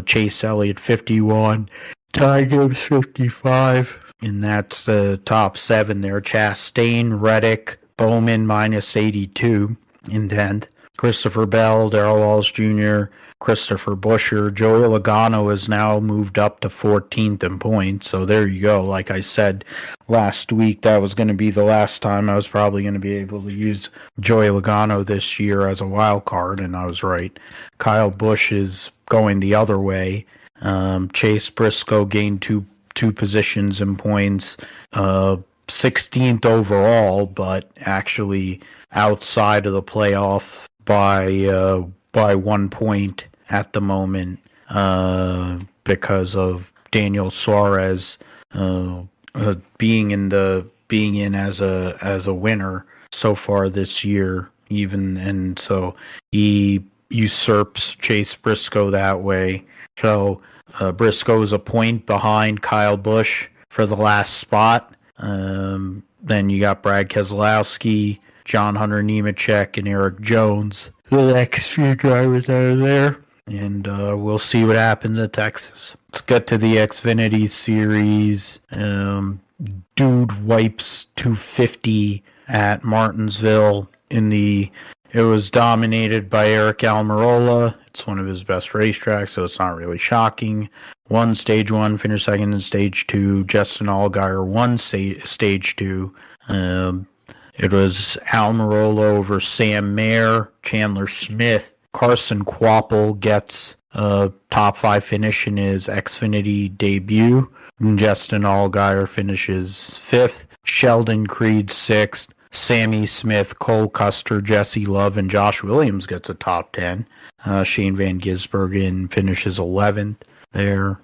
Chase Elliott 51. Ty Gibbs 55. And that's the top 7 there. Chastain, Reddick, Bowman minus 82 in 10th. Christopher Bell, Darrell Walsh Jr., Christopher Buescher. Joey Logano has now moved up to 14th in points. So there you go. Like I said last week, that was going to be the last time I was probably going to be able to use Joey Logano this year as a wild card, and I was right. Kyle Busch is going the other way. Chase Briscoe gained two positions in points. 16th overall, but actually outside of the playoff by 1 point at the moment because of Daniel Suarez being in as a winner so far this year, and so he usurps Chase Briscoe that way. So Briscoe is a point behind Kyle Busch for the last spot. Then you got Brad Keselowski, John Hunter Nemechek, and Eric Jones. The next few drivers out of there. And we'll see what happens at Texas. Let's get to the XFinity Series. Dude wipes 250 at Martinsville. It was dominated by Aric Almirola. It's one of his best racetracks, so it's not really shocking. Won Stage 1, finished second in Stage 2. Justin Allgaier won Stage 2. It was Almirola over Sam Mayer, Chandler Smith. Carson Kvapil gets a top 5 finish in his Xfinity debut. And Justin Allgaier finishes 5th. Sheldon Creed 6th. Sammy Smith, Cole Custer, Jesse Love, and Josh Williams gets a top 10. Shane Van Gisbergen finishes 11th there.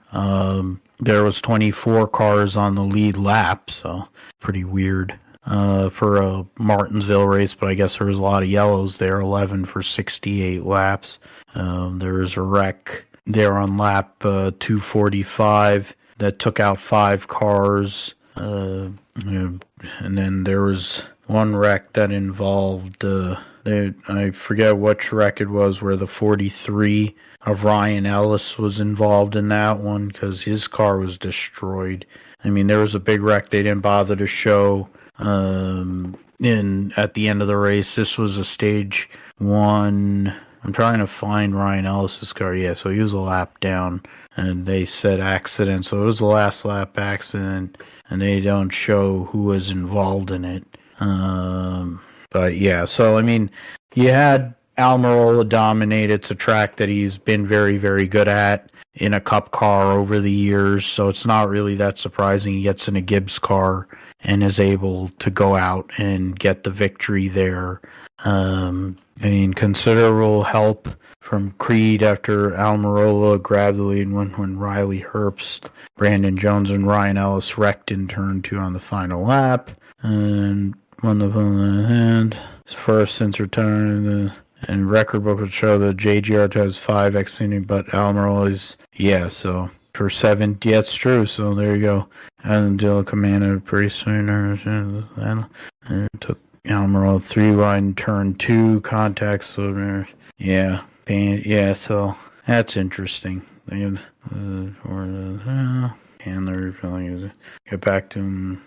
There was 24 cars on the lead lap, so pretty weird for a Martinsville race, but I guess there was a lot of yellows there, 11 for 68 laps. There was a wreck there on lap 245 that took out 5 cars. And then there was one wreck that involved, I forget which wreck it was, where the 43 of Ryan Ellis was involved in that one because his car was destroyed. I mean, there was a big wreck they didn't bother to show at the end of the race. This was a Stage 1. I'm trying to find Ryan Ellis's car. Yeah, so he was a lap down, and they said accident. So it was the last lap accident, and they don't show who was involved in it. But yeah, so I mean, you had Almirola dominate. It's a track that he's been very, very good at in a Cup car over the years, so it's not really that surprising he gets in a Gibbs car and is able to go out and get the victory there. I mean, considerable help from Creed after Almirola grabbed the lead when Riley Herbst, Brandon Jones, and Ryan Ellis wrecked in turn 2 on the final lap. And one of them, his first since retiring. And record book would show that JGR has 5 XFinity, but Almirola is, so for 7, it's true. So there you go. And Dylan commanded pretty soon. And took Almirola 3 wide turn 2 contacts. So so that's interesting. And they're get back to him.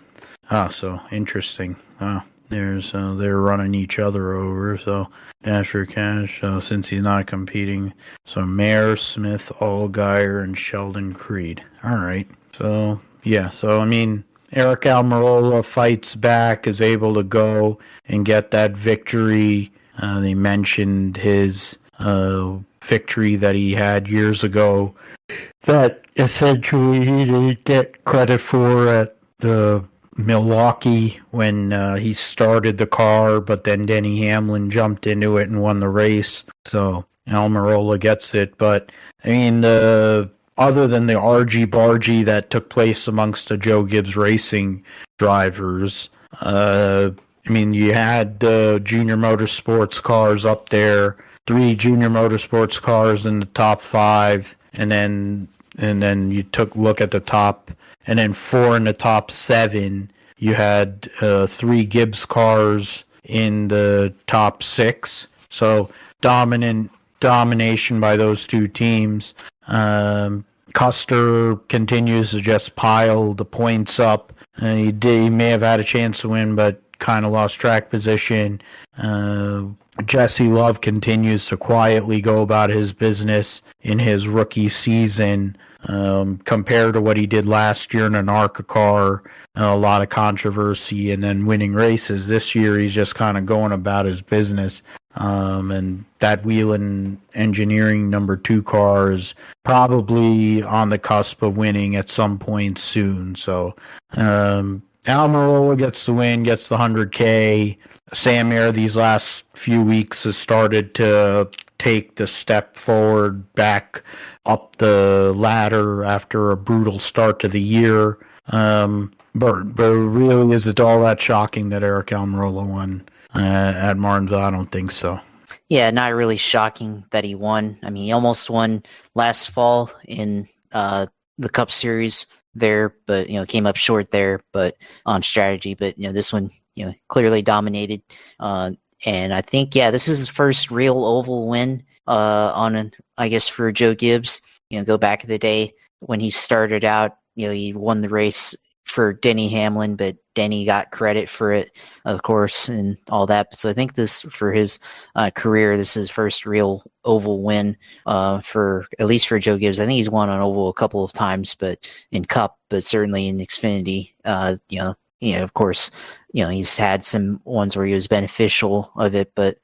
So interesting. They're running each other over. So Dash for Cash. Since he's not competing, so Mayer, Smith, Allgaier, and Sheldon Creed. All right. So I mean, Aric Almirola fights back, is able to go and get that victory. They mentioned his victory that he had years ago that essentially he didn't get credit for at the Milwaukee when he started the car, but then Denny Hamlin jumped into it and won the race. So Almirola gets it. But I mean, other than the argy bargy that took place amongst the Joe Gibbs Racing drivers, I mean, you had the Junior Motorsports cars up there, 3 Junior Motorsports cars in the top 5, and then you took a look at the top, and then 4 in the top 7. You had 3 Gibbs cars in the top 6. So domination by those 2 teams. Custer continues to just pile the points up. He may have had a chance to win, but kind of lost track position. Jesse Love continues to quietly go about his business in his rookie season. Compared to what he did last year in an ARCA car, a lot of controversy and then winning races. This year he's just kind of going about his business. And that Whelen Engineering number 2 car is probably on the cusp of winning at some point soon. So Almirola gets the win, gets the 100K. Sam Mayer these last few weeks has started to take the step forward back up the ladder after a brutal start to the year. But really, is it all that shocking that Aric Almirola won at Martinsville? I don't think so. Yeah, not really shocking that he won. I mean, he almost won last fall in the Cup Series there, but came up short there, but on strategy. But this one, clearly dominated. And I think this is his first real oval win I guess for Joe Gibbs. Go back in the day when he started out, he won the race for Denny Hamlin, but Denny got credit for it, of course, and all that. So I think this, for his career, this is his first real oval win for, at least for Joe Gibbs. I think he's won on oval a couple of times, but in Cup, but certainly in Xfinity, of course, he's had some ones where he was beneficial of it, but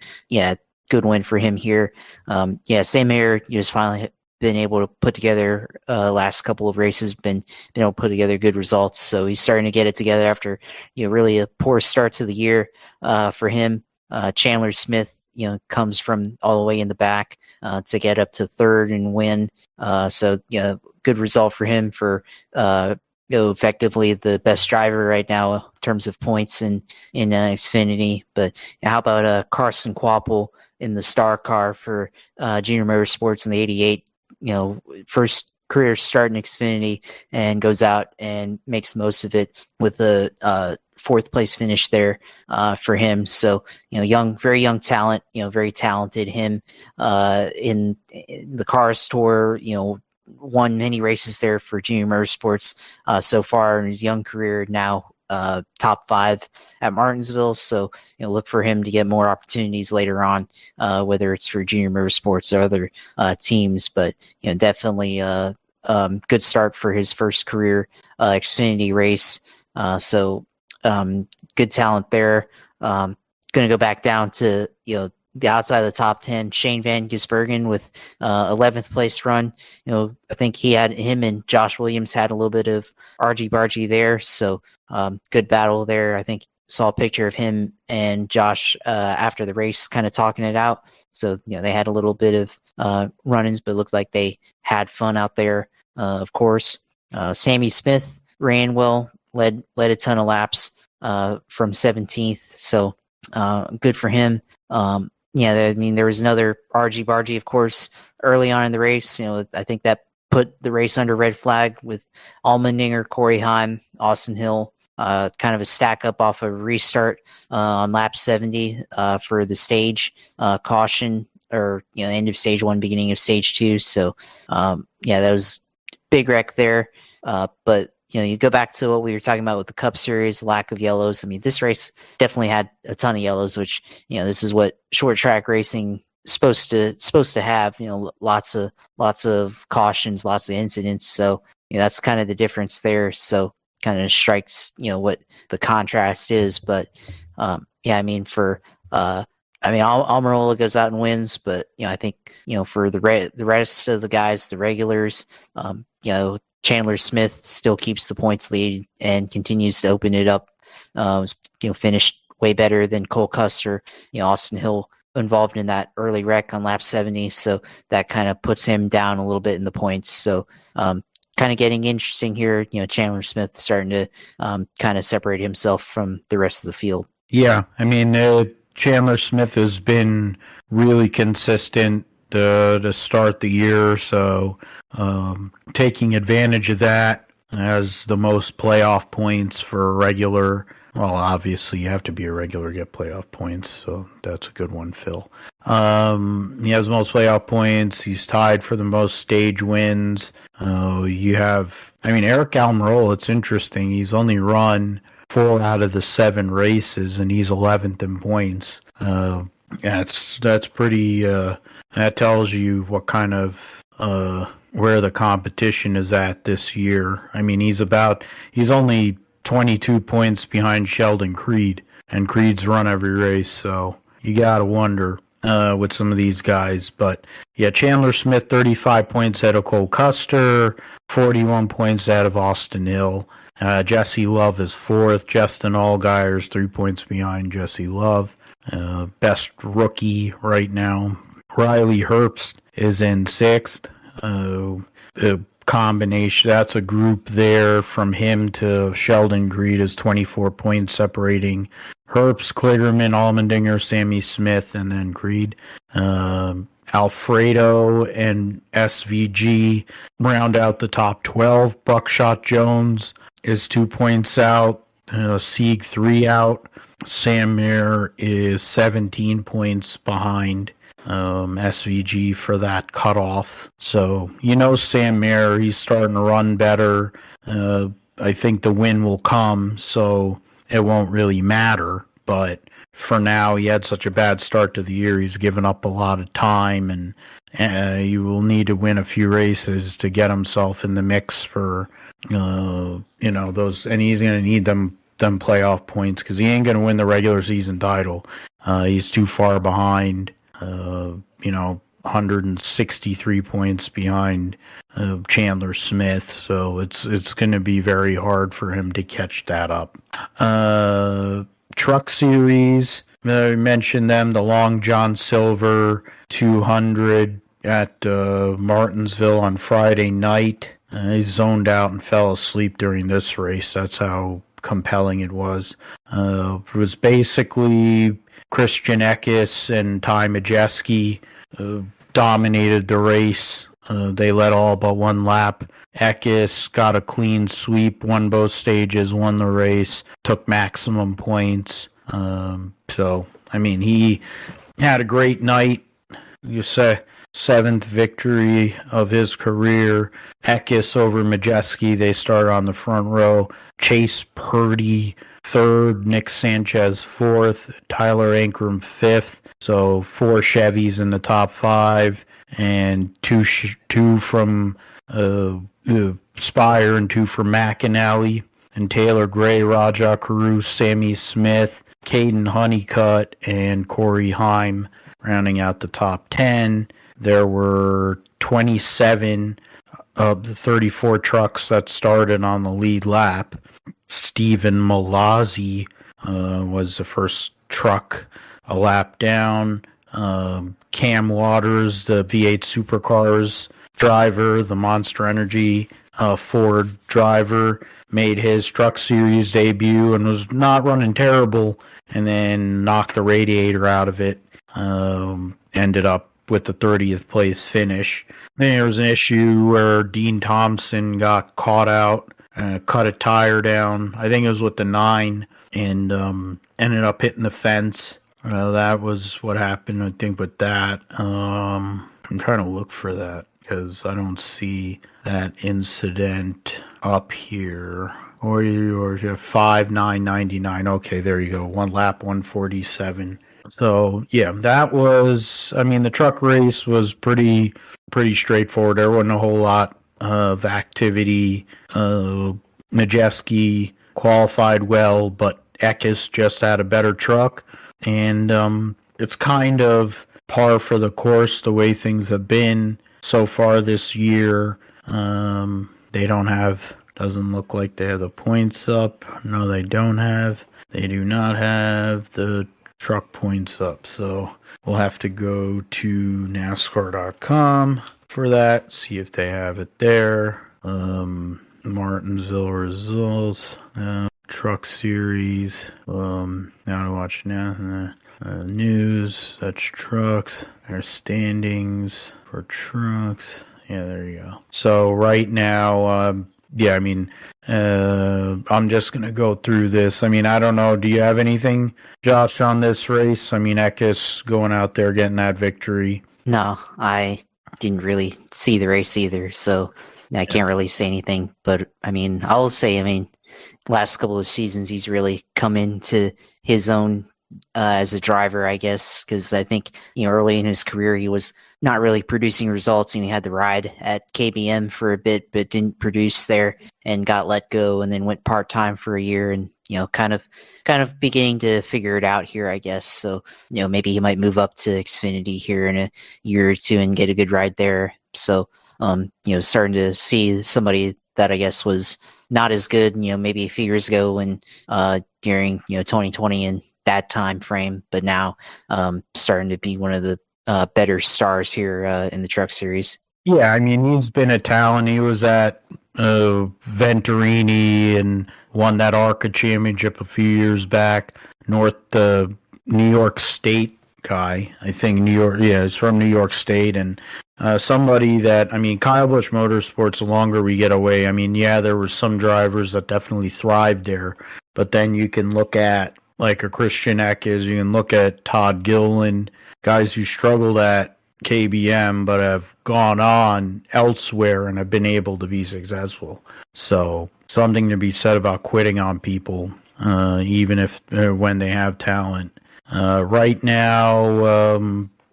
good win for him here. Sam Mayer just finally been able to put together last couple of races, been able to put together good results. So he's starting to get it together after really a poor start to the year for him. Chandler Smith comes from all the way in the back to get up to 3rd and win. So good result for him for effectively the best driver right now in terms of points in Xfinity. But how about Carson Kvapil in the star car for Junior Motorsports in the 88? First career start in Xfinity, and goes out and makes most of it with a 4th place finish there for him. So very young talent, very talented. Him in the Cars Tour, won many races there for Junior Motorsports so far in his young career. Now top 5 at Martinsville. So look for him to get more opportunities later on, whether it's for Junior Motorsports or other teams. But definitely a good start for his first career Xfinity race. So good talent there. Going to go back down to the outside of the top 10, Shane Van Gisbergen with 11th place run. I think him and Josh Williams had a little bit of argy-bargy there. So good battle there. I think saw a picture of him and Josh after the race kind of talking it out. So, they had a little bit of run-ins, but looked like they had fun out there, of course. Sammy Smith ran well, led a ton of laps from 17th. So good for him. I mean, there was another argy bargy, of course, early on in the race. I think that put the race under red flag with Allmendinger, Corey Heim, Austin Hill, kind of a stack up off a restart on lap 70 for the stage caution, or end of stage 1, beginning of stage 2. So that was big wreck there. But you go back to what we were talking about with the Cup Series, lack of yellows. I mean, this race definitely had a ton of yellows, which this is what short track racing is supposed to have. Lots of cautions, lots of incidents. So that's kind of the difference there. So kind of strikes what the contrast is. But I mean, Almirola goes out and wins, but I think for the rest of the guys, the regulars, Chandler Smith still keeps the points lead and continues to open it up. Finished way better than Cole Custer. Austin Hill involved in that early wreck on lap 70, so that kind of puts him down a little bit in the points. So kind of getting interesting here. Chandler Smith starting to kind of separate himself from the rest of the field. Yeah, I mean, Chandler Smith has been really consistent to start the year, so taking advantage of that, has the most playoff points for a regular. Well, obviously you have to be a regular to get playoff points, so that's a good one, Phil. He has the most playoff points. He's tied for the most stage wins. Aric Almirola, it's interesting. He's only run 4 out of the 7 races, and he's 11th in points. That's pretty. That tells you what kind of where the competition is at this year. I mean, he's only 22 points behind Sheldon Creed, and Creed's run every race, so you gotta wonder with some of these guys. But yeah, Chandler Smith 35 points out of Cole Custer, 41 points out of Austin Hill. Jesse Love is 4th. Justin Allgaier's 3 points behind Jesse Love. Best rookie right now, Riley Herbst, is in 6th. A combination, that's a group there from him to Sheldon Creed is 24 points separating Herbst, Kligerman, Allmendinger, Sammy Smith, and then Creed. Alfredo and SVG round out the top 12. Buckshot Jones is 2 points out. Sieg 3 out. Sam Mayer is 17 points behind SVG for that cutoff. So, Sam Mayer, he's starting to run better. I think the win will come, so it won't really matter. But for now, he had such a bad start to the year. He's given up a lot of time, and you will need to win a few races to get himself in the mix for, those. And he's going to need them playoff points, because he ain't going to win the regular season title. He's too far behind. 163 points behind Chandler Smith, so it's going to be very hard for him to catch that up. Truck Series, I mentioned them, the Long John Silver 200 at Martinsville on Friday night. He zoned out and fell asleep during this race. That's how compelling it was. It was basically Christian Eckes and Ty Majeski dominated the race. They led all but one lap. Eckes got a clean sweep, won both stages, won the race, took maximum points. So, I mean, he had a great night. You say 7th victory of his career. Eckes over Majeski, they start on the front row. Chase Purdy 3rd, Nick Sanchez 4th, Tyler Ankrum 5th. So 4 Chevys in the top 5, and two from Spire and 2 from McAnally, and Taylor Gray, Raja Carew, Sammy Smith, Caden Honeycutt, and Corey Heim rounding out the top 10. There were 27 of the 34 trucks that started on the lead lap. Stephen Malazzi was the first truck a lap down. Cam Waters, the V8 Supercars driver, the Monster Energy Ford driver, made his Truck Series debut and was not running terrible, and then knocked the radiator out of it. Ended up with the 30th place finish. Then there was an issue where Dean Thompson got caught out, cut a tire down. I think it was with the 9, and ended up hitting the fence. That was what happened, I think, with that. I'm trying to look for that because I don't see that incident up here. Or 5,999. Okay, there you go. 1 lap, 147. So yeah, that was. I mean, the truck race was pretty straightforward. There wasn't a whole lot of activity. Majeski qualified well, but Eckes just had a better truck, and it's kind of par for the course the way things have been so far this year. They don't have. Doesn't look like they have the points up. No, they don't have. They do not have the truck points up. So we'll have to go to NASCAR.com for that. See if they have it there. Martinsville results. Truck Series. Now to watch now. News. That's trucks. Their standings for trucks. Yeah, there you go. So right now, yeah, I mean, I'm just going to go through this. I mean, I don't know. Do you have anything, Josh, on this race? I mean, Eckes going out there getting that victory. No, I didn't really see the race either, so I can't really say anything. But, I mean, I'll say, last couple of seasons, he's really come into his own as a driver, I guess, because I think, early in his career, he was not really producing results, and he had the ride at KBM for a bit, but didn't produce there and got let go, and then went part-time for a year, and kind of beginning to figure it out here, I guess. So maybe he might move up to Xfinity here in a year or two and get a good ride there. So starting to see somebody that I guess was not as good maybe a few years ago when during 2020 and that time frame, but now starting to be one of the better stars here in the Truck Series. Yeah, I mean, he's been a talent. He was at Venturini and won that ARCA championship a few years back. New York State guy, I think. He's from New York State, and somebody that, Kyle Busch Motorsports, the longer we get away, there were some drivers that definitely thrived there, but then you can look at like a Christian Eckes, you can look at Todd Gilliland, guys who struggled at KBM but have gone on elsewhere and have been able to be successful. So something to be said about quitting on people, even if when they have talent. Right now,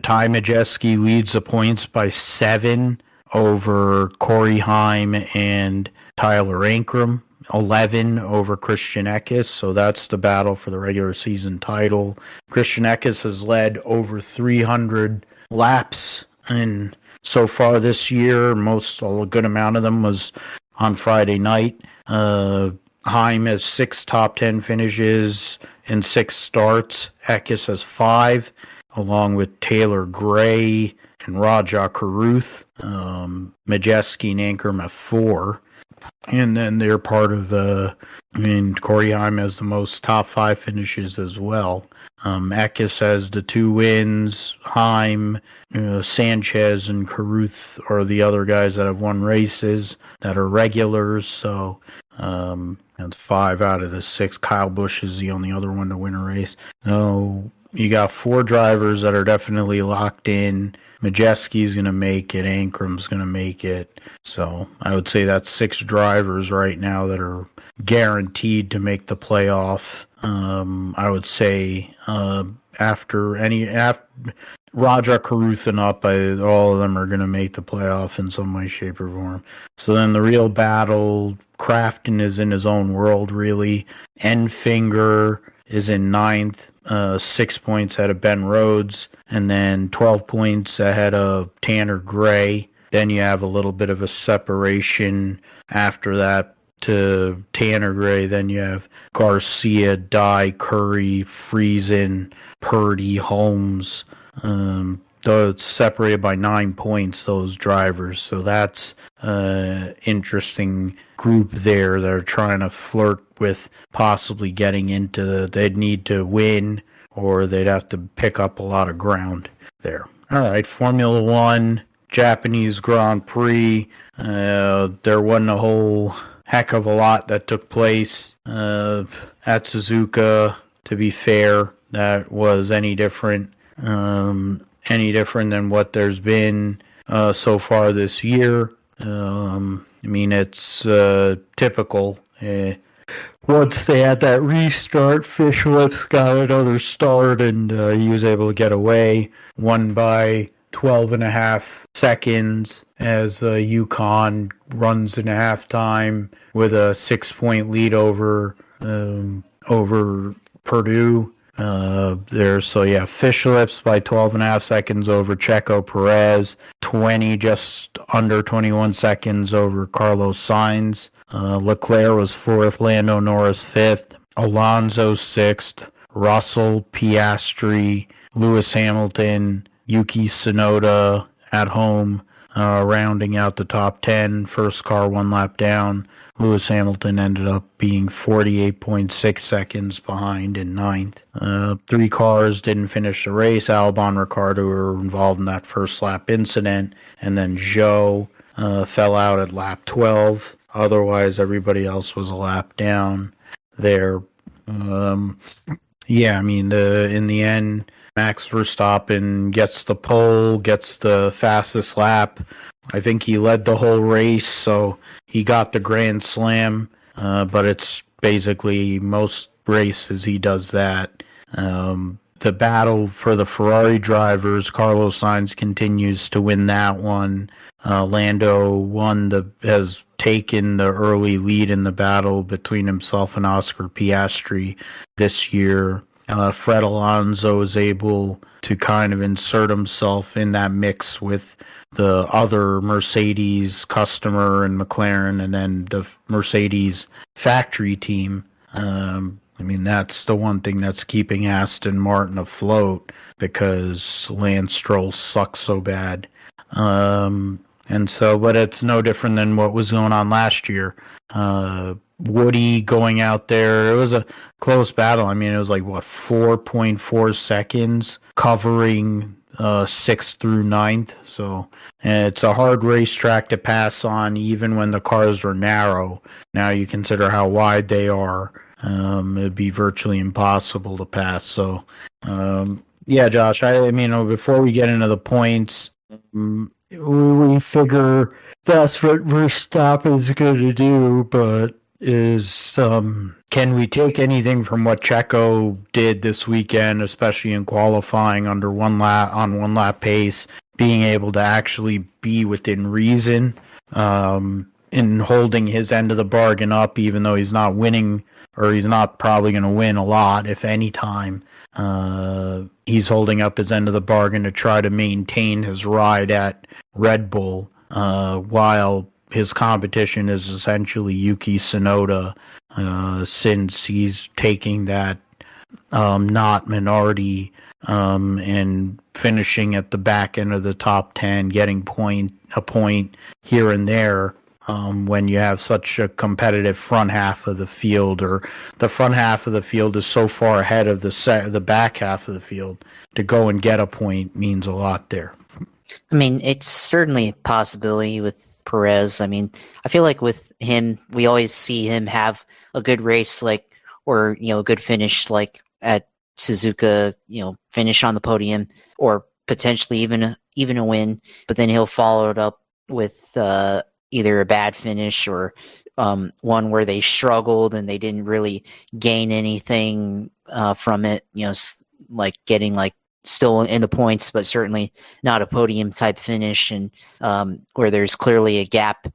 Ty Majeski leads the points by 7 over Corey Heim and Tyler Ankrum. 11 over Christian Eckes, so that's the battle for the regular season title. Christian Eckes has led over 300 laps, and so far this year, a good amount of them was on Friday night. Heim has 6 top 10 finishes in 6 starts. Eckes has 5, along with Taylor Gray and Raja Caruth. Majeski and Ankrum have 4. And then they're part of Corey Heim has the most top 5 finishes as well. Eckes has the 2 wins. Heim, Sanchez, and Caruth are the other guys that have won races that are regulars. So that's 5 out of the 6. Kyle Busch is the only other one to win a race. So you got 4 drivers that are definitely locked in. Majeski's going to make it. Ankrum's going to make it. So I would say that's 6 drivers right now that are guaranteed to make the playoff. I would say after Raja Caruth and up, all of them are going to make the playoff in some way, shape, or form. So then the real battle, Crafton is in his own world, really. Enfinger is in 9th. 6 points ahead of Ben Rhodes, and then 12 points ahead of Tanner Gray. Then you have a little bit of a separation after that to Tanner Gray. Then you have Garcia, Dye, Curry, Friesen, Purdy, Holmes. it's separated by 9 points, those drivers. So that's interesting group there. They're trying to flirt with possibly getting into they'd need to win, or they'd have to pick up a lot of ground there. All right, Formula One, Japanese Grand Prix. There wasn't a whole heck of a lot that took place at Suzuka. To be fair, that was any different than what there's been so far this year. It's typical. Once they had that restart, Fishlips got another start, and he was able to get away. Won by 12.5 seconds as UConn runs in halftime with a 6-point lead over Purdue. Fishlips by 12.5 seconds over Checo Perez, just under 21 seconds over Carlos Sainz. Leclerc was 4th, Lando Norris 5th, Alonso 6th, Russell, Piastri, Lewis Hamilton, Yuki Tsunoda at home, rounding out the top 10. First car 1 lap down. Lewis Hamilton ended up being 48.6 seconds behind in 9th. 3 cars didn't finish the race. Albon, Ricciardo were involved in that first lap incident, and then Zhou fell out at lap 12. Otherwise, everybody else was a lap down there. In the end, Max Verstappen gets the pole, gets the fastest lap. I think he led the whole race, so he got the Grand Slam, but it's basically most races he does that. The battle for the Ferrari drivers, Carlos Sainz continues to win that one. Lando has taken the early lead in the battle between himself and Oscar Piastri this year. Fred Alonso is able to kind of insert himself in that mix with the other Mercedes customer and McLaren, and then the Mercedes factory team. That's the one thing that's keeping Aston Martin afloat, because Lance Stroll sucks so bad. But it's no different than what was going on last year. Woody going out there, it was a close battle. It was 4.4 seconds covering 6th through 9th. So it's a hard racetrack to pass on, even when the cars are narrow. Now you consider how wide they are. It'd be virtually impossible to pass. So, Josh, before we get into the points, we figure that's what Verstappen's going to do, but can we take anything from what Checo did this weekend, especially in qualifying under one lap pace, being able to actually be within reason, in holding his end of the bargain up, even though he's not winning, or he's not probably going to win a lot, if any time. He's holding up his end of the bargain to try to maintain his ride at Red Bull, while his competition is essentially Yuki Tsunoda, since he's taking that not minority and finishing at the back end of the top 10, getting a point here and there. When you have such a competitive front half of the field, or the front half of the field is so far ahead of the back half of the field, to go and get a point means a lot there. It's certainly a possibility with Perez. I feel like with him, we always see him have a good race, a good finish, like at Suzuka, finish on the podium, or potentially even a win, but then he'll follow it up with either a bad finish, or one where they struggled and they didn't really gain anything from it, getting still in the points, but certainly not a podium type finish, and where there's clearly a gap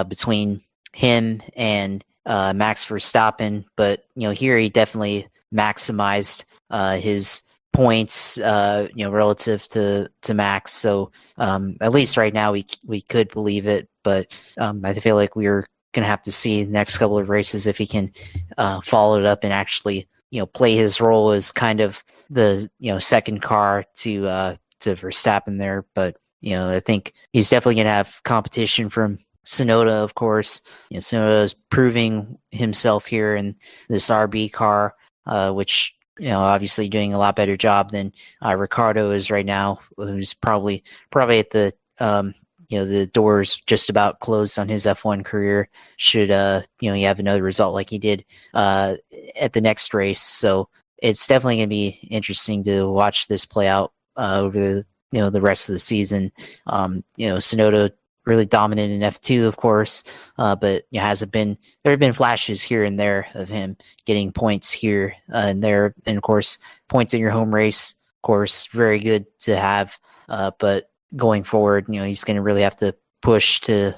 between him and Max Verstappen. But here he definitely maximized his points relative to Max. So at least right now we could believe it, but I feel like we're gonna have to see the next couple of races if he can follow it up and actually play his role as kind of the second car to to Verstappen there. But, I think he's definitely going to have competition from Tsunoda, of course. Tsunoda is proving himself here in this RB car, which, obviously doing a lot better job than Ricciardo is right now, who's probably at the, the doors just about closed on his F1 career. Should, he have another result like he did at the next race. So it's definitely going to be interesting to watch this play out over the rest of the season. Tsunoda really dominant in F2, of course, but there have been flashes here and there of him getting points here and there, and of course points in your home race, of course, very good to have. But going forward, he's going to really have to push to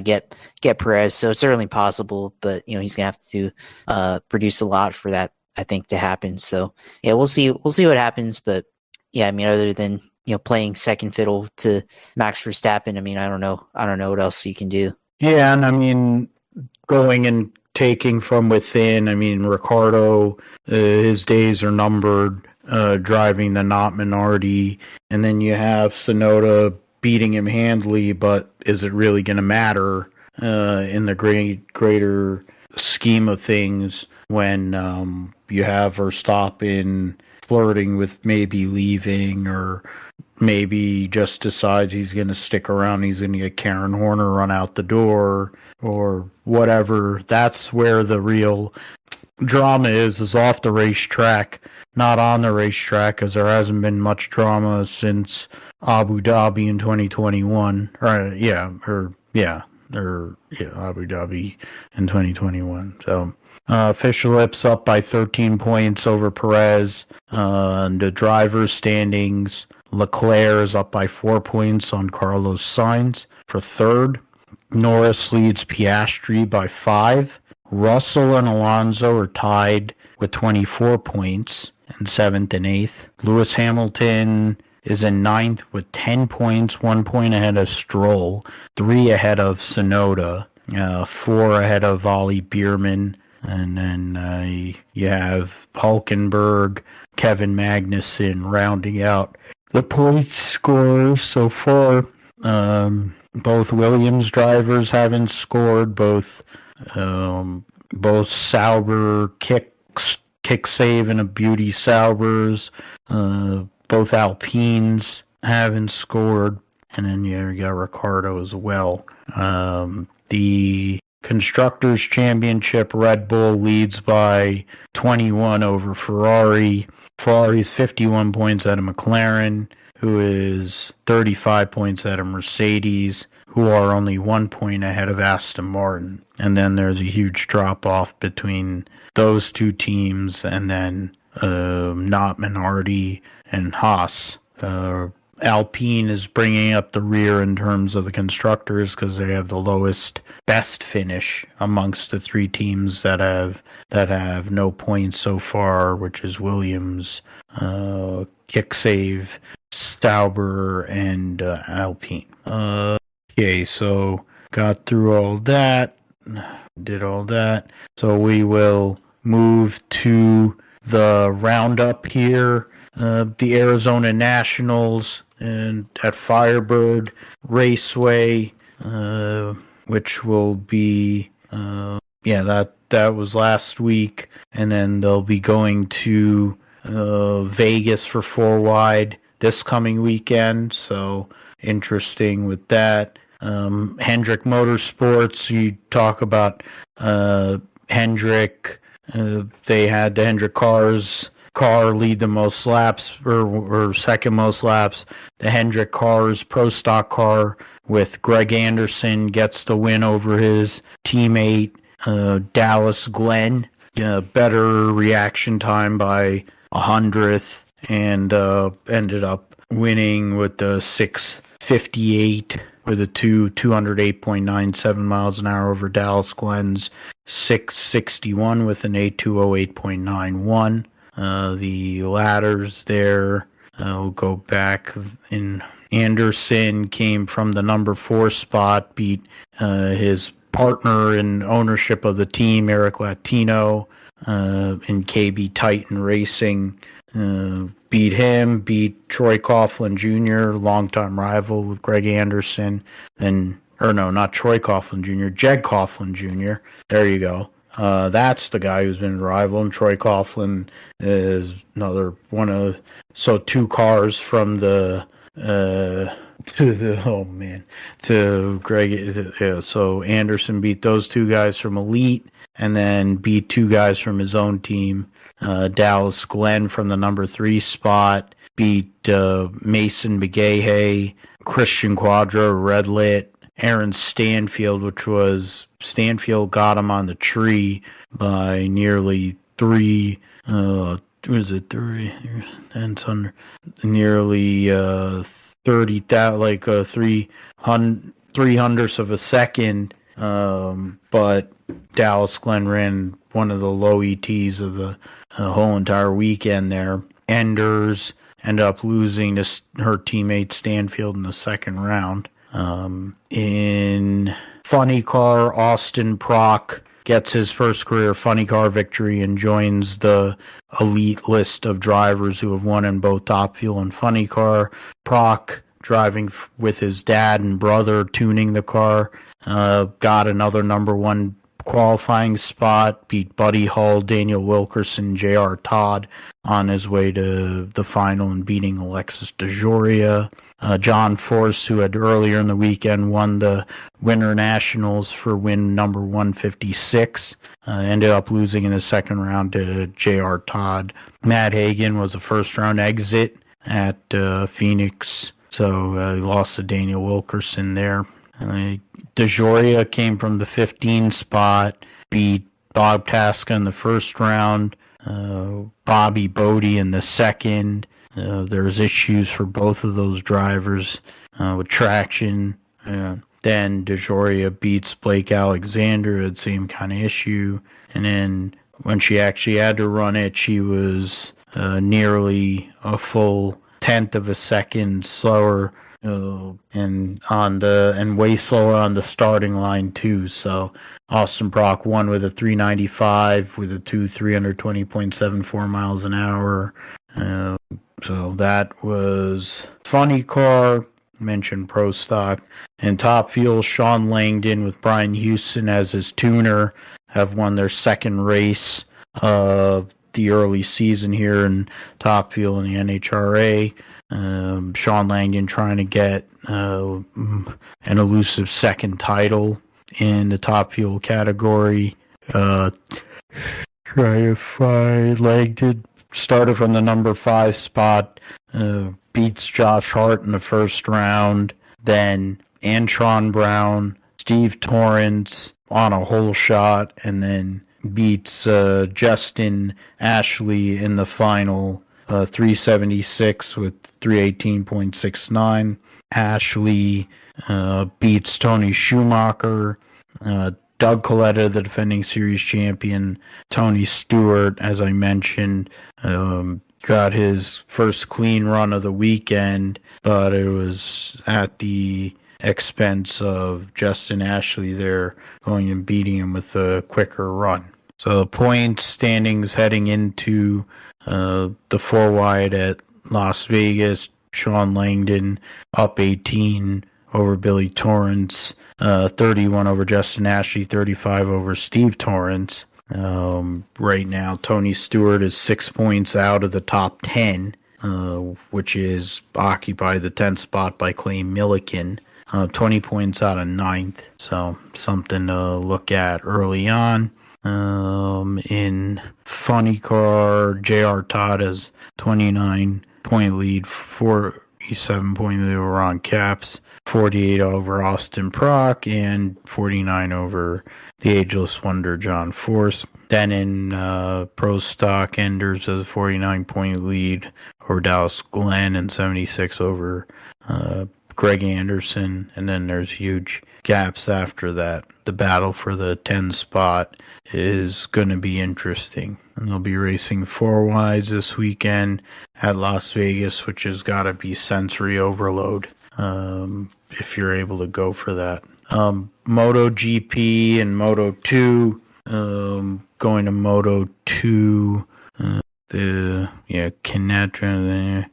get Perez. So it's certainly possible, but he's going to have to produce a lot for that, I think, to happen. So yeah, we'll see what happens. But yeah, I mean, other than playing second fiddle to Max Verstappen, I mean, I don't know what else you can do. Yeah, and I mean, going and taking from within, I mean, Ricciardo, his days are numbered, driving the not minority, and then you have Tsunoda beating him handily, but is it really going to matter in the greater scheme of things when you have Verstappen flirting with maybe leaving, or maybe just decides he's going to stick around, he's going to get Karen Horner run out the door, or whatever. That's where the real drama is off the racetrack, not on the racetrack, because there hasn't been much drama since Abu Dhabi in 2021. Abu Dhabi in 2021. So Fischer-Lipp's up by 13 points over Perez. The driver's standings, Leclerc is up by 4 points on Carlos Sainz for third. Norris leads Piastri by 5. Russell and Alonso are tied with 24 points in 7th and 8th. Lewis Hamilton is in 9th with 10 points, 1 point ahead of Stroll, 3 ahead of Tsunoda, 4 ahead of Ollie Bierman, and then you have Hulkenberg, Kevin Magnussen rounding out the points scorers so far. Both Williams drivers haven't scored. Both Sauber kick save and a beauty Saubers. Both Alpines haven't scored, and then you got Ricciardo as well. The Constructors' Championship, Red Bull leads by 21 over Ferrari. Ferrari's 51 points out of McLaren, who is 35 points out of Mercedes, who are only 1 point ahead of Aston Martin. And then there's a huge drop-off between those two teams, and then not Minardi and Haas. Alpine is bringing up the rear in terms of the constructors because they have the lowest best finish amongst the three teams that have no points so far, which is Williams, Kicksave, Sauber, and Alpine. Okay, so got through all that, did all that. So we will move to the roundup here. The Arizona Nationals and at Firebird Raceway, which will be that was last week, and then they'll be going to Vegas for 4 Wide this coming weekend. So interesting with that. Hendrick Motorsports, you talk about Hendrick. They had the Hendrick car lead the most laps, or second most laps. The Hendrick car's pro stock car with Greg Anderson gets the win over his teammate Dallas Glenn. Better reaction time by 100th, and ended up winning with the 6:58 with a 208.97 miles an hour over Dallas Glenn's 6:61 with an 8:208.91. The ladders there, we'll go back in. Anderson came from the number 4 spot, beat his partner in ownership of the team, Eric Latino, in KB Titan Racing. Beat him, beat Troy Coughlin Jr., longtime rival with Greg Anderson. Not Troy Coughlin Jr., Jed Coughlin Jr. There you go. That's the guy who's been a rival, and Troy Coughlin is another one of, so 2 cars from the, to Greg. Yeah, so Anderson beat those 2 guys from Elite, and then beat 2 guys from his own team. Dallas Glenn from the number 3 spot beat Mason McGahey, Christian Quadro, Redlit, Aaron Stanfield, Stanfield got him on the tree by nearly 3. Nearly 30,000, like 300ths of a second. But Dallas Glenn ran one of the low ETs of the whole entire weekend there. Enders ended up losing to her teammate Stanfield in the second round. In Funny Car, Austin Prock gets his first career Funny Car victory and joins the elite list of drivers who have won in both Top Fuel and Funny Car. Prock, driving with his dad and brother, tuning the car, got another number 1 qualifying spot, beat Buddy Hull, Daniel Wilkerson, J.R. Todd on his way to the final and beating Alexis DeJoria. John Force, who had earlier in the weekend won the Winter Nationals for win number 156, ended up losing in the second round to J.R. Todd. Matt Hagan was a first-round exit at Phoenix, so he lost to Daniel Wilkerson there. DeJoria came from the 15 spot, beat Bob Tasca in the first round, Bobby Bodie in the second. There's issues for both of those drivers with traction. Then DeJoria beats Blake Alexander, had the same kind of issue. And then when she actually had to run it, she was nearly a full 1/10 of a second slower. And way slower on the starting line too. So Austin Prock won with a 395 with a 320.74 miles an hour. So that was Funny Car. Mentioned Pro Stock. And Top Fuel, Sean Langdon with Brian Houston as his tuner have won their second race of the early season here in Top Fuel in the NHRA. Sean Langdon trying to get an elusive second title in the Top Fuel category. Try to find Langdon. Started from the number 5 spot, beats Josh Hart in the first round. Then Antron Brown, Steve Torrance on a hole shot, and then beats Justin Ashley in the final. 376 with 318.69. Ashley beats Tony Schumacher. Doug Coletta, the defending series champion. Tony Stewart, as I mentioned, got his first clean run of the weekend, but it was at the expense of Justin Ashley there, going and beating him with a quicker run. So the point standings heading into the 4 wide at Las Vegas, Sean Langdon up 18 over Billy Torrance, 31 over Justin Ashley, 35 over Steve Torrance. Right now, Tony Stewart is 6 points out of the top 10, which is occupied the 10th spot by Clay Milliken, 20 points out of 9th. So something to look at early on. In Funny Car, J.R. Todd has 29-point lead, 47-point lead over Ron Capps, 48 over Austin Prock, and 49 over the Ageless Wonder John Force. Then in Pro Stock, Enders has a 49-point lead over Dallas Glenn and 76 over Greg Anderson, and then there's huge gaps after that. The battle for the 10 spot is going to be interesting. And they'll be racing 4 wides this weekend at Las Vegas, which has got to be sensory overload if you're able to go for that. MotoGP and Moto2, Going to Moto 2, Canatra there.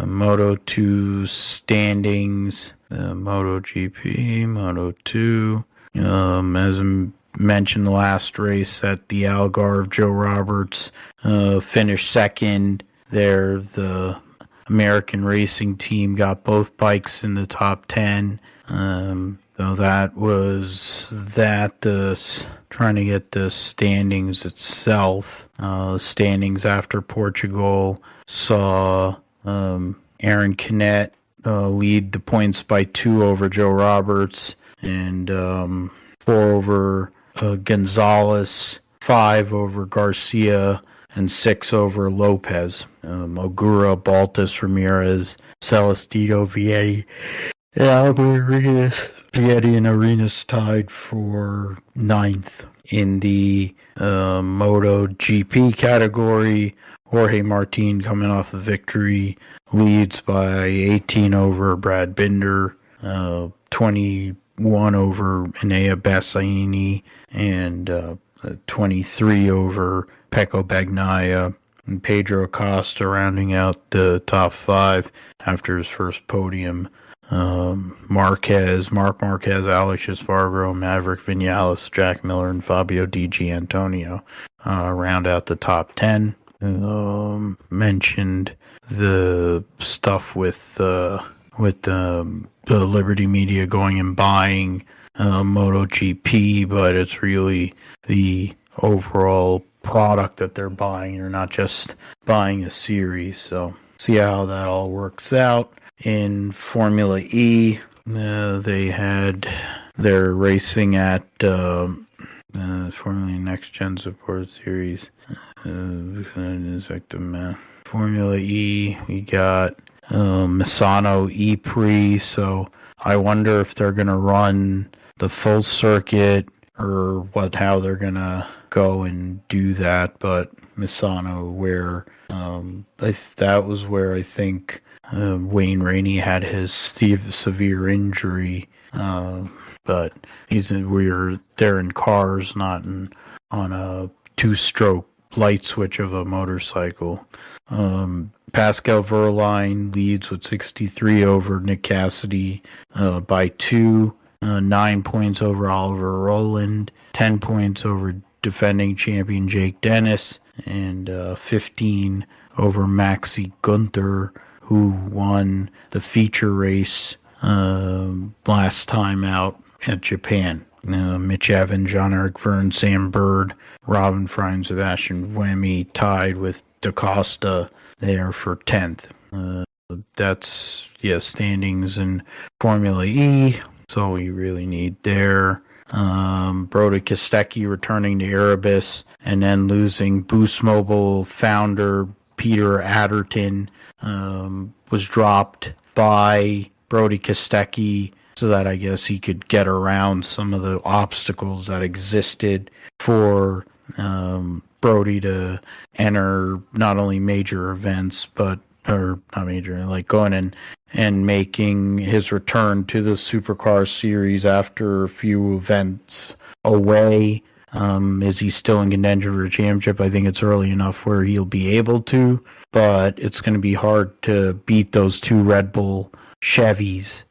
Moto 2 standings, Moto GP, Moto 2. As I mentioned, the last race at the Algarve, Joe Roberts finished second there. The American racing team got both bikes in the top 10. So that was that. Trying to get the standings itself. Standings after Portugal saw Aaron Canet lead the points by 2 over Joe Roberts, and 4 over Gonzalez, 5 over Garcia, and 6 over Lopez. Ogura, Baltas, Ramirez, Celestino, Vietti, and Albon, Vietti and Arenas tied for 9th. In the Moto GP category, Jorge Martin, coming off a victory, leads by 18 over Brad Binder, 21 over Enea Bassiani, and 23 over Pecco Bagnaia. And Pedro Acosta rounding out the top 5 after his first podium. Mark Marquez, Alex Espargaro, Maverick Vinales, Jack Miller, and Fabio Di Gianantonio round out the top 10. Mentioned the stuff with the Liberty Media going and buying MotoGP, but it's really the overall product that they're buying. They're not just buying a series. So see how that all works out. In Formula E, they're racing at Formula E Next Gen Support Series. Formula E, we got Misano E-Prix, so I wonder if they're going to run the full circuit or how they're going to go and do that. But Misano, where that was where I think Wayne Rainey had his severe injury, but they're in cars, not on a 2-stroke light switch of a motorcycle. Pascal Wehrlein leads with 63 over Nick Cassidy by 2, 9 points over Oliver Rowland, 10 points over defending champion Jake Dennis, and 15 over Maxi Gunther, who won the feature race last time out at Japan. Mitch Evans, Jean-Eric Verne, Sam Bird, Robin Fry, and Sebastian Buemi tied with DaCosta there for 10th. That's standings in Formula E. That's all we really need there. Brody Kostecki returning to Erebus, and then losing Boost Mobile founder Peter Adderton was dropped by Brody Kostecki so that I guess he could get around some of the obstacles that existed for Brody to enter not only major events, like going and making his return to the Supercar Series after a few events away. Is he still in contention for a championship? I think it's early enough where he'll be able to, but it's going to be hard to beat those 2 Red Bull Chevys.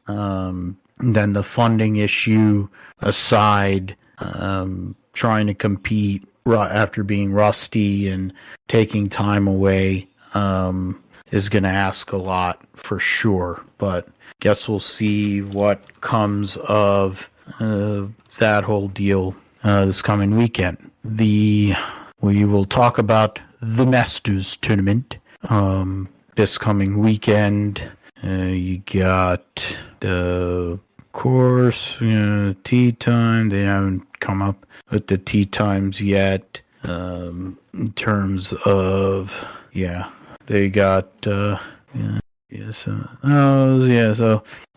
Then the funding issue aside, trying to compete after being rusty and taking time away is going to ask a lot for sure. But guess we'll see what comes of that whole deal this coming weekend. We will talk about the Masters tournament this coming weekend. You got the course, tee time. They haven't come up with the tee times yet. In terms of, they got, so,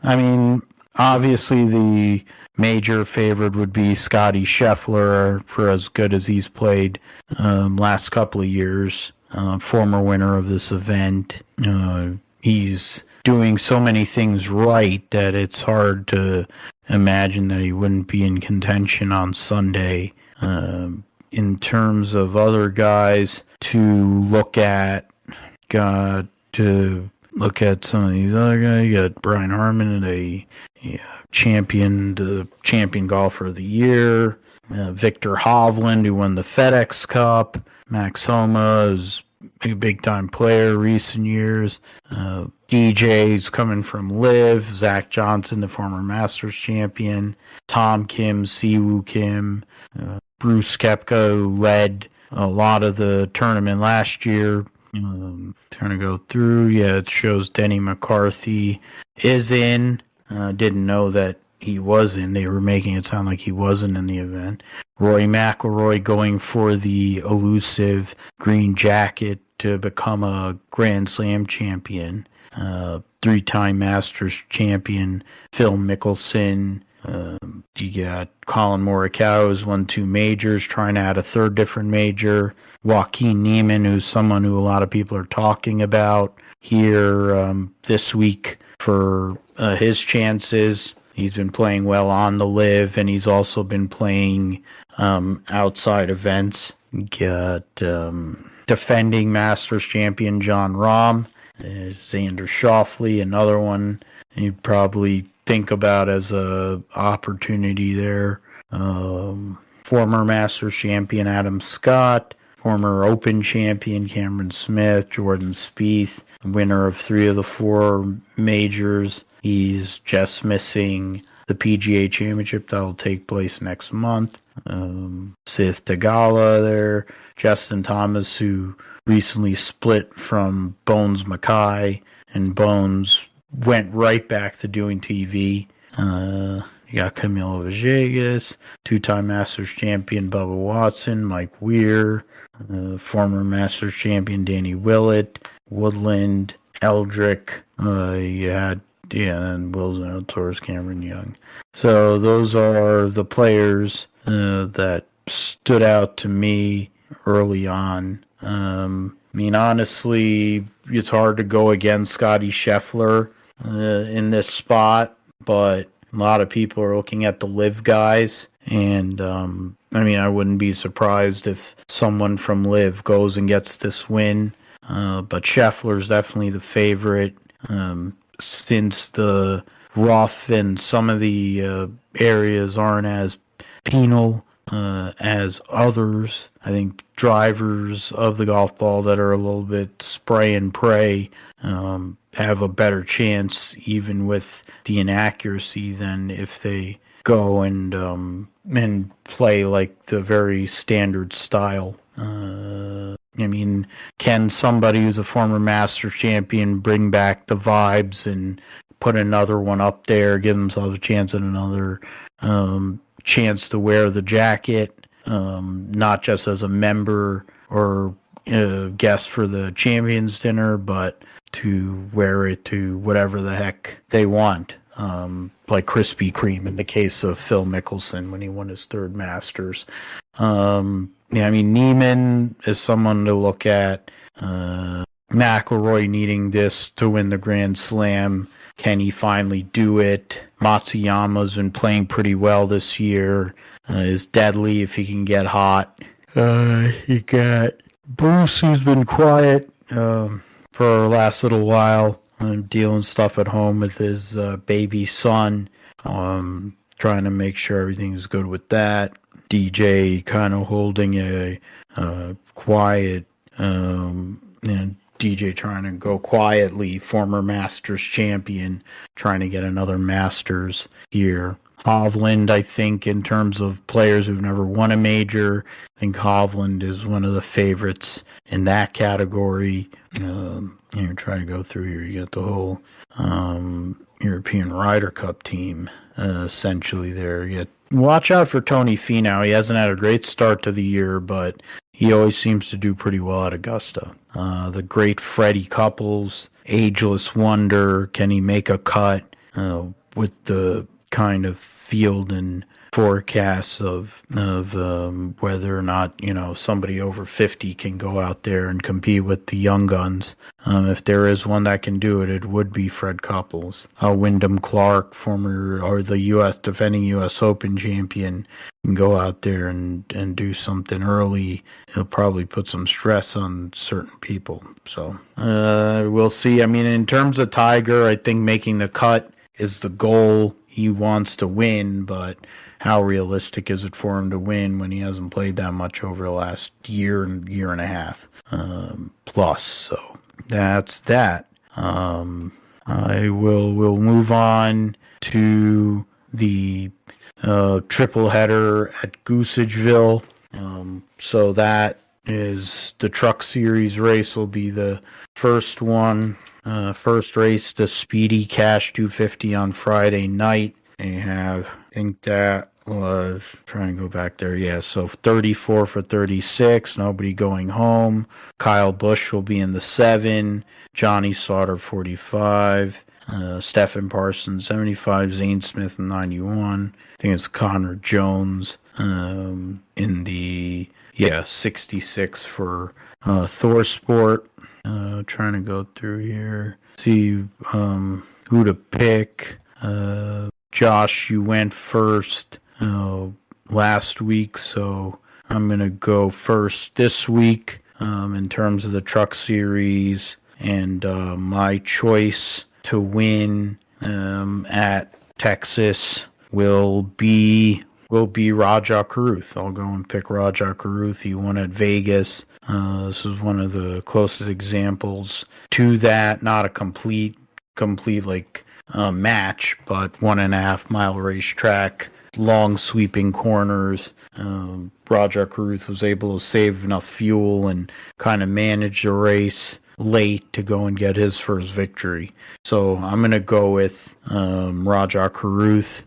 I mean, obviously the major favorite would be Scotty Scheffler for as good as he's played last couple of years. Former winner of this event. He's doing so many things right that it's hard to imagine that he wouldn't be in contention on Sunday. in terms of other guys to look at, got to look at some of these other guys. You got Brian Harmon, the champion golfer of the year. Victor Hovland, who won the FedEx Cup. Max Homa is a big-time player recent years. DJ's coming from Liv. Zach Johnson, the former Masters champion. Tom Kim, Siwoo Kim. Bruce Koepka, who led a lot of the tournament last year. Trying to go through. Yeah, it shows Denny McCarthy is in. Didn't know that he was in. They were making it sound like he wasn't in the event. Rory McIlroy going for the elusive green jacket to become a Grand Slam champion. Three-time Masters champion Phil Mickelson. You got Colin Morikawa, who's won 2 majors, trying to add a third different major. Joaquin Niemann, who's someone who a lot of people are talking about here this week for his chances. He's been playing well on the Live, and he's also been playing outside events. Got defending Masters champion John Rahm. Xander Schauffele, another one you'd probably think about as a opportunity there. Former Masters champion Adam Scott. Former Open champion Cameron Smith. Jordan Spieth, winner of 3 of the 4 majors. He's just missing the PGA Championship that will take place next month. Sith Tagala there. Justin Thomas, who recently split from Bones Mackay, and Bones went right back to doing TV. You got Camilo Villegas, 2-time Masters champion Bubba Watson, Mike Weir, former Masters champion Danny Willett, Woodland, Eldrick, and Wilson Outdoors, Cameron Young. So those are the players that stood out to me early on. Honestly, it's hard to go against Scotty Scheffler in this spot, but a lot of people are looking at the Live guys, and I wouldn't be surprised if someone from Live goes and gets this win, but Scheffler's definitely the favorite. Since the rough and some of the areas aren't as penal as others, I think drivers of the golf ball that are a little bit spray and pray have a better chance, even with the inaccuracy, than if they go and play like the very standard style. Can somebody who's a former Masters champion bring back the vibes and put another one up there, give themselves a chance at another chance to wear the jacket, not just as a member or guest for the Champions Dinner, but to wear it to whatever the heck they want, like Krispy Kreme in the case of Phil Mickelson when he won his 3rd Masters. Niemann is someone to look at. McIlroy needing this to win the Grand Slam. Can he finally do it? Matsuyama's been playing pretty well this year. Is deadly if he can get hot. You got Bruce, who's been quiet for the last little while. Dealing stuff at home with his baby son. Trying to make sure everything's good with that. DJ kind of holding a quiet, DJ trying to go quietly, former Masters champion, trying to get another Masters here. Hovland, I think, in terms of players who've never won a major, I think Hovland is one of the favorites in that category. Trying to go through here. You got the whole European Ryder Cup team, essentially there. You got watch out for Tony Finau. He hasn't had a great start to the year, but he always seems to do pretty well at Augusta. The great Freddie Couples, ageless wonder. Can he make a cut with the kind of field and forecasts of whether or not somebody over 50 can go out there and compete with the young guns. If there is one that can do it, it would be Fred Couples. Wyndham Clark, the defending U.S. Open champion, can go out there and do something early. He'll probably put some stress on certain people. So we'll see. I mean, in terms of Tiger, I think making the cut is the goal. He wants to win, but how realistic is it for him to win when he hasn't played that much over the last year and a half plus? So that's that. We'll move on to the triple header at Goosageville. So that is the Truck Series race will be the first one. First race, the Speedy Cash 250 on Friday night. They have, I think that was, trying to go back there, yeah, so 34 for 36, nobody going home. Kyle Busch will be in the 7, Johnny Sauter 45, Stephen Parsons 75, Zane Smith 91, I think it's Connor Jones in the 66 for Thor Sport. Trying to go through here, see who to pick. Josh, you went first last week, so I'm going to go first this week in terms of the Truck Series. And my choice to win at Texas will be Rajah Caruth. I'll go and pick Rajah Caruth. He won at Vegas. This is one of the closest examples to that. Not a complete match, but 1.5 mile racetrack, long sweeping corners. Rajah Caruth was able to save enough fuel and kind of manage the race late to go and get his first victory. So I'm going to go with Rajah Caruth.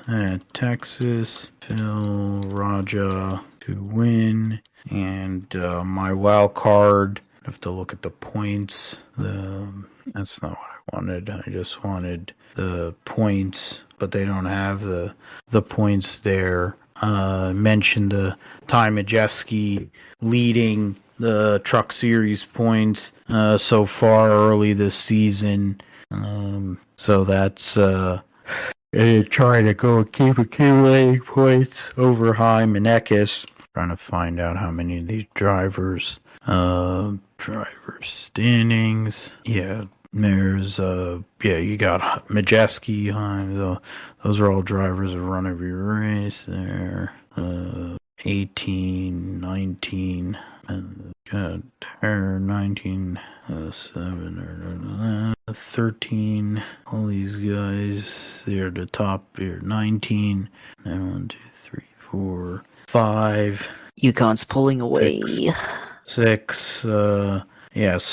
At Texas, Phil Rajah to win. And my wild card, I have to look at the points. That's not what I wanted. I just wanted the points, but they don't have the points there. Mentioned the Ty Majeski leading the Truck Series points so far early this season. So that's trying to go keep accumulating points over Heim and Eckes. Trying to find out how many of these drivers standings. Yeah, there's you got Majeski, Heim. Those are all drivers that run every race there. 18, 19, 19, 7, 13. All these guys, they're the top here. 19, and 1, 2, 3, 4, 5. UConn's pulling away. 6. So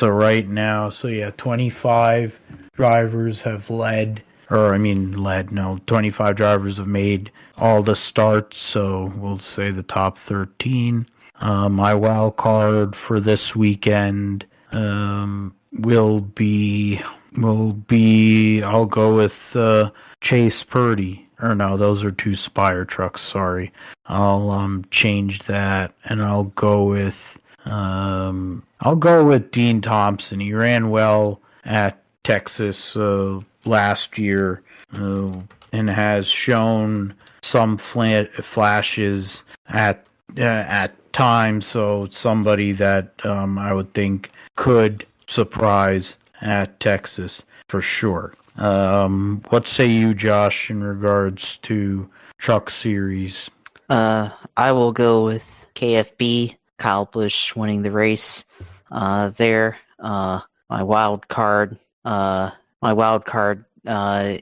right now, 25 drivers have led. 25 drivers have made all the starts, so we'll say the top 13. My wild card for this weekend will be I'll go with Chase Purdy. Or no, those are 2 Spire trucks, sorry. I'll change that and I'll go with Dean Thompson. He ran well at Texas last year and has shown some flashes at times, so it's somebody that I would think could surprise at Texas for sure. What say you, Josh, in regards to Truck Series? I will go with KFB, Kyle Busch winning the race there. My wild card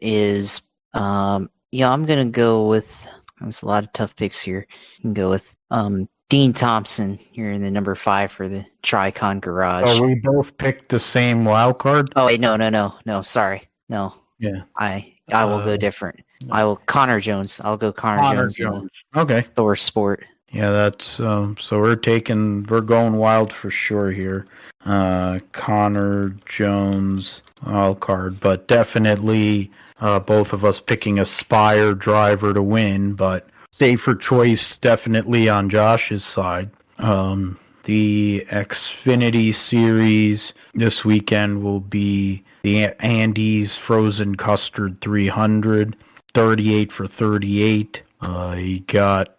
is I'm gonna go with, there's a lot of tough picks here. You can go with Dean Thompson here in the number 5 for the Tricon Garage. Oh, we both picked the same wild card? Oh wait, no, sorry. No. Yeah. I will go different. I will Connor Jones. I'll go Connor Jones. Okay. Thor Sport. Yeah, that's so we're going wild for sure here. Connor Jones wild card, but definitely both of us picking a Spire driver to win, but safer choice definitely on Josh's side. The XFinity Series this weekend will be the Andes Frozen Custard 300, 38 for 38. You got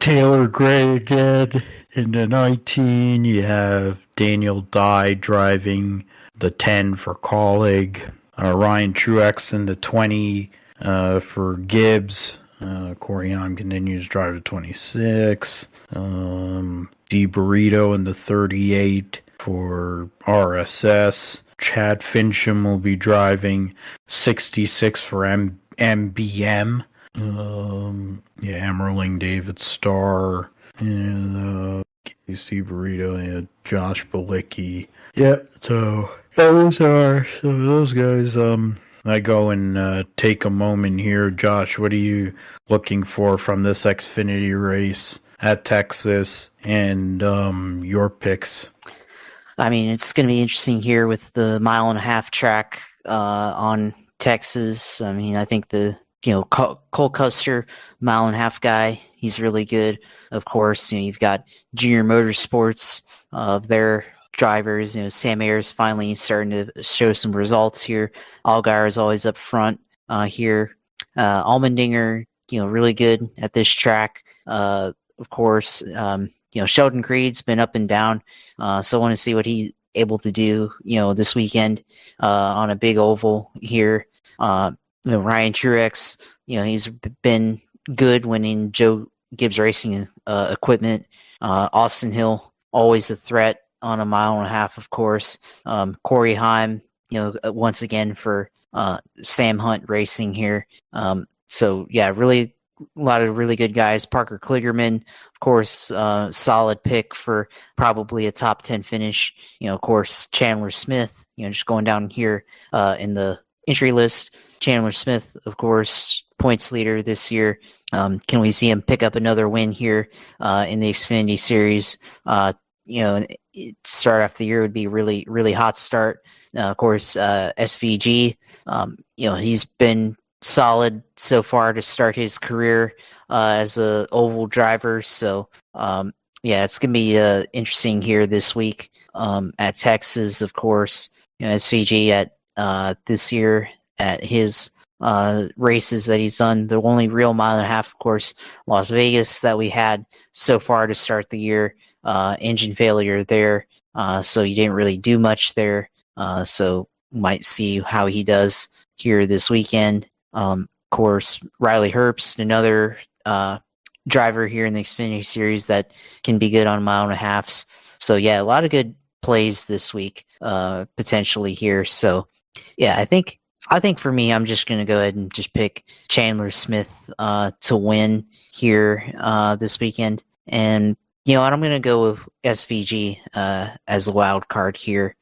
Taylor Gray again in the 19. You have Daniel Dye driving the 10 for Colleague. Ryan Truex in the 20 for Gibbs. Corey Haim continues to drive the 26. D Burrito in the 38 for RSS. Chad Fincham will be driving 66 for MBM. Emerling David Starr and Casey Burrito and Josh Balicki. Yep, so those guys. I go and take a moment here. Josh, what are you looking for from this Xfinity race at Texas and your picks? I mean, it's going to be interesting here with the 1.5-mile track on Texas. I mean, I think Cole Custer, 1.5-mile guy, he's really good. Of course, you've got Junior Motorsports of their drivers. Sam Ayers finally starting to show some results here. Allgaier is always up front here. Allmendinger, really good at this track. Of course, Sheldon Creed's been up and down, so I want to see what he's able to do, this weekend on a big oval here. Ryan Truex, he's been good winning Joe Gibbs Racing equipment. Austin Hill, always a threat on 1.5 miles, of course. Corey Haim, once again for Sam Hunt Racing here. So yeah, really a lot of really good guys. Parker Kligerman, of course, solid pick for probably a top 10 finish. Of course, Chandler Smith, just going down here in the entry list. Chandler Smith, of course, points leader this year. Can we see him pick up another win here in the Xfinity Series? Start off the year would be really, really hot start. Of course, SVG, he's been solid so far to start his career as a oval driver. So, it's going to be interesting here this week at Texas, of course. SVG at this year at his races that he's done. The only real 1.5 miles, of course, Las Vegas that we had so far to start the year. Engine failure there, so you didn't really do much there. So might see how he does here this weekend. Of course, Riley Herbst, another driver here in the Xfinity Series that can be good on 1.5 miles. So yeah, a lot of good plays this week potentially here. So yeah, I think for me, I'm just going to go ahead and just pick Chandler Smith to win here this weekend. And I'm going to go with SVG as a wild card here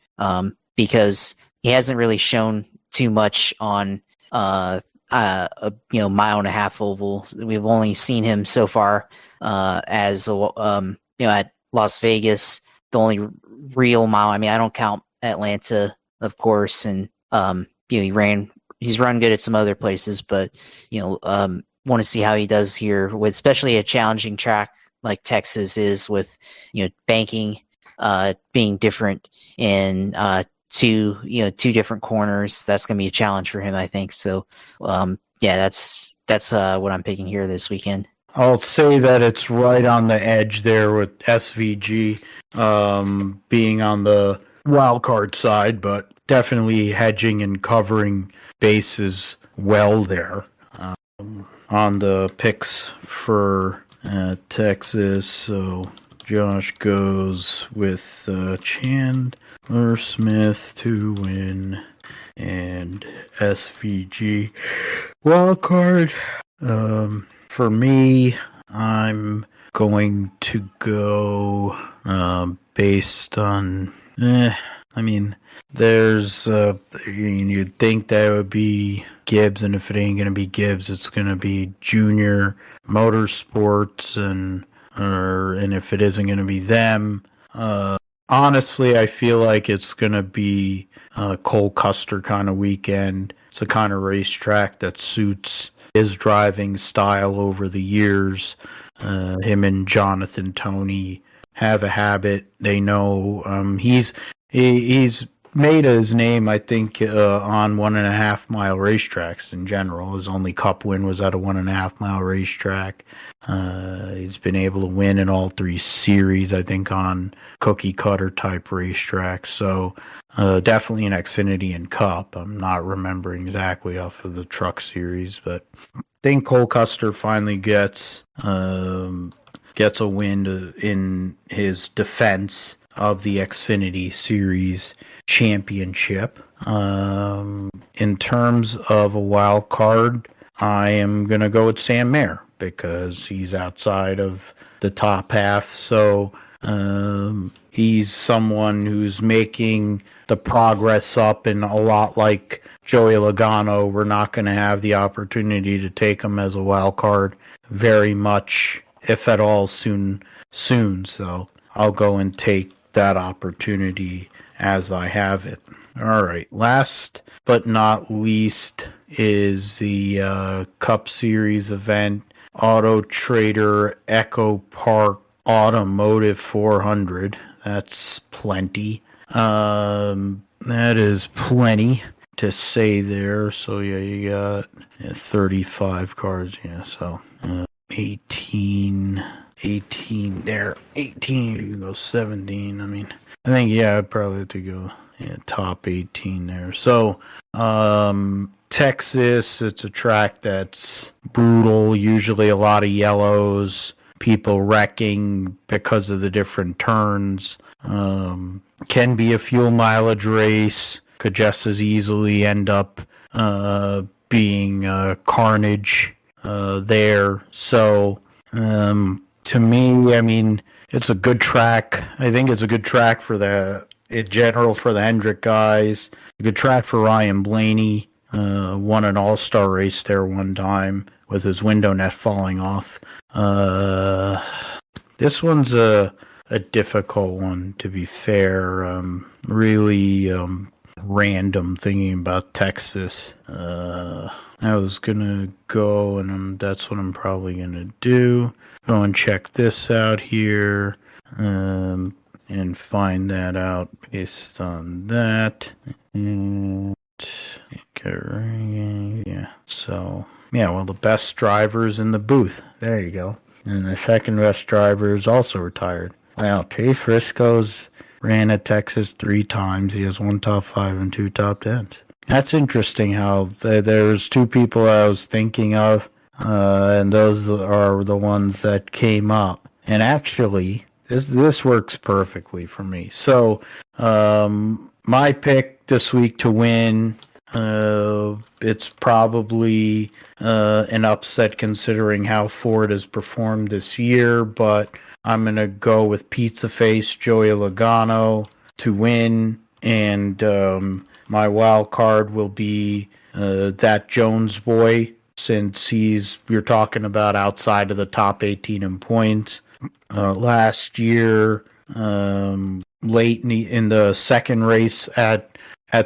because he hasn't really shown too much on a 1.5 mile oval. We've only seen him so far as at Las Vegas. The only real mile. I mean, I don't count Atlanta, of course, and he's run good at some other places, but want to see how he does here with especially a challenging track like Texas is, with banking being different in two different corners. That's going to be a challenge for him, I think. So that's what I'm picking here this weekend. I'll say that it's right on the edge there with SVG being on the wild card side, but definitely hedging and covering bases well there. On the picks for Texas, so Josh goes with Chandler Smith to win and SVG wild card. For me, I'm going to go based on there's you'd think that would be Gibbs, and if it ain't gonna be Gibbs, it's gonna be Junior Motorsports, and if it isn't gonna be them, honestly, I feel like it's gonna be a Cole Custer kind of weekend. It's the kind of racetrack that suits his driving style over the years. Him and Jonathan Toney have a habit. They know he's made his name, I think, on 1.5 mile racetracks in general. His only Cup win was at a 1.5 mile racetrack. He's been able to win in all 3 series, I think, on cookie cutter type racetracks. So definitely an Xfinity and Cup. I'm not remembering exactly off of the Truck Series, but I think Cole Custer finally gets a win in his defense of the Xfinity Series Championship. In terms of a wild card, I am going to go with Sam Mayer because he's outside of the top half. So he's someone who's making the progress up, and a lot like Joey Logano, we're not going to have the opportunity to take him as a wild card very much, if at all, soon. So I'll go and take that opportunity as I have it. All right. Last but not least is the Cup Series event, Auto Trader Echo Park Automotive 400. That's plenty. That is plenty to say there. So yeah, you got 35 cars. Yeah, so 18 there. 18, you can go 17. I mean, I think, yeah, I'd probably have to go top 18 there. So, Texas, it's a track that's brutal, usually a lot of yellows, people wrecking because of the different turns. Can be a fuel mileage race, could just as easily end up being carnage there. So, to me, I mean, it's a good track. I think it's a good track in general for the Hendrick guys. A good track for Ryan Blaney. Won an all-star race there one time with his window net falling off. This one's a difficult one, to be fair. Really random thinking about Texas. I was going to go, and that's what I'm probably going to do. Go and check this out here and find that out based on that. And yeah, so yeah, well, the best driver's in the booth. There you go. And the second best driver is also retired. Wow, Chase Briscoe's ran at Texas 3 times. He has 1 top 5 and 2 top 10s. That's interesting how there's 2 people I was thinking of, and those are the ones that came up. And actually, this works perfectly for me. So, my pick this week to win, it's probably an upset considering how Ford has performed this year, but I'm going to go with Pizza Face Joey Logano to win, and my wild card will be that Jones boy, since you're talking about outside of the top 18 in points. Last year, late in the second race at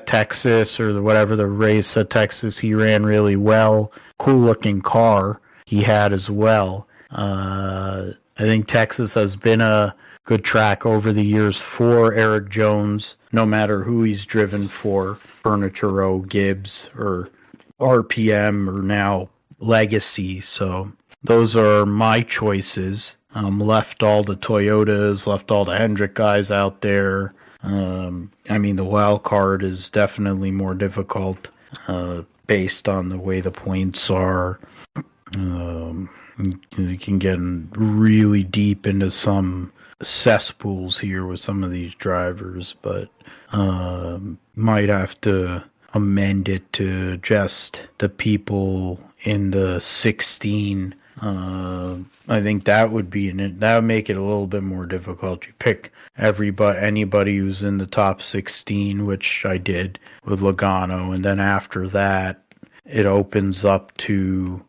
Texas, or whatever the race at Texas, he ran really well. Cool looking car he had as well. I think Texas has been a good track over the years for Erik Jones, no matter who he's driven for, Furniture Row, Gibbs, or RPM, or now Legacy. So those are my choices. Left all the Toyotas, left all the Hendrick guys out there. I mean, the wild card is definitely more difficult based on the way the points are. You can get really deep into some cesspools here with some of these drivers, but might have to amend it to just the people in the 16. I think that would make it a little bit more difficult. You pick anybody who's in the top 16, which I did with Logano, and then after that, it opens up to,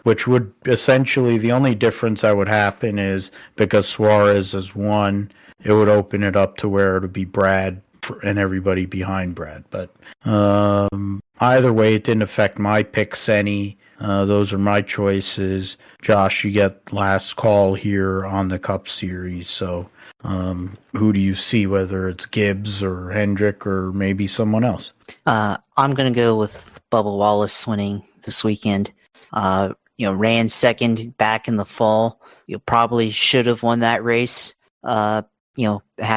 which would essentially, the only difference that would happen is because Suarez has won, it would open it up to where it would be Brad and everybody behind Brad. But either way, it didn't affect my picks any. Those are my choices. Josh, you get last call here on the Cup Series. So who do you see, whether it's Gibbs or Hendrick or maybe someone else? I'm going to go with Bubba Wallace winning this weekend. Ran second back in the fall. Probably should have won that race. Had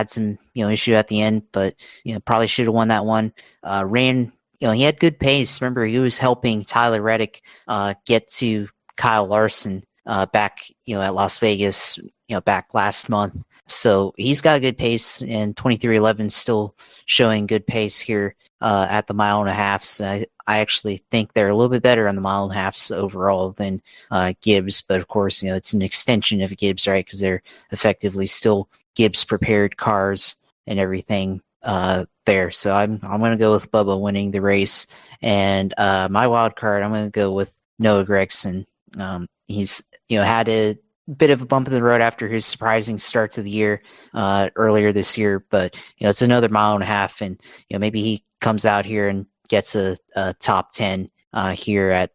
some, issue at the end, but, probably should have won that one. Ran, he had good pace. Remember, he was helping Tyler Reddick get to Kyle Larson back, at Las Vegas, back last month. So he's got a good pace, and 23:11 still showing good pace here at the mile and a half. I actually think they're a little bit better on the mile and a half overall than Gibbs, but of course, it's an extension of Gibbs, right? Because they're effectively still Gibbs prepared cars and everything there. So I'm going to go with Bubba winning the race, and my wild card, I'm going to go with Noah Gragson. He's had a bit of a bump in the road after his surprising start to the year earlier this year, but it's another mile and a half, and maybe he comes out here and gets a top 10 here at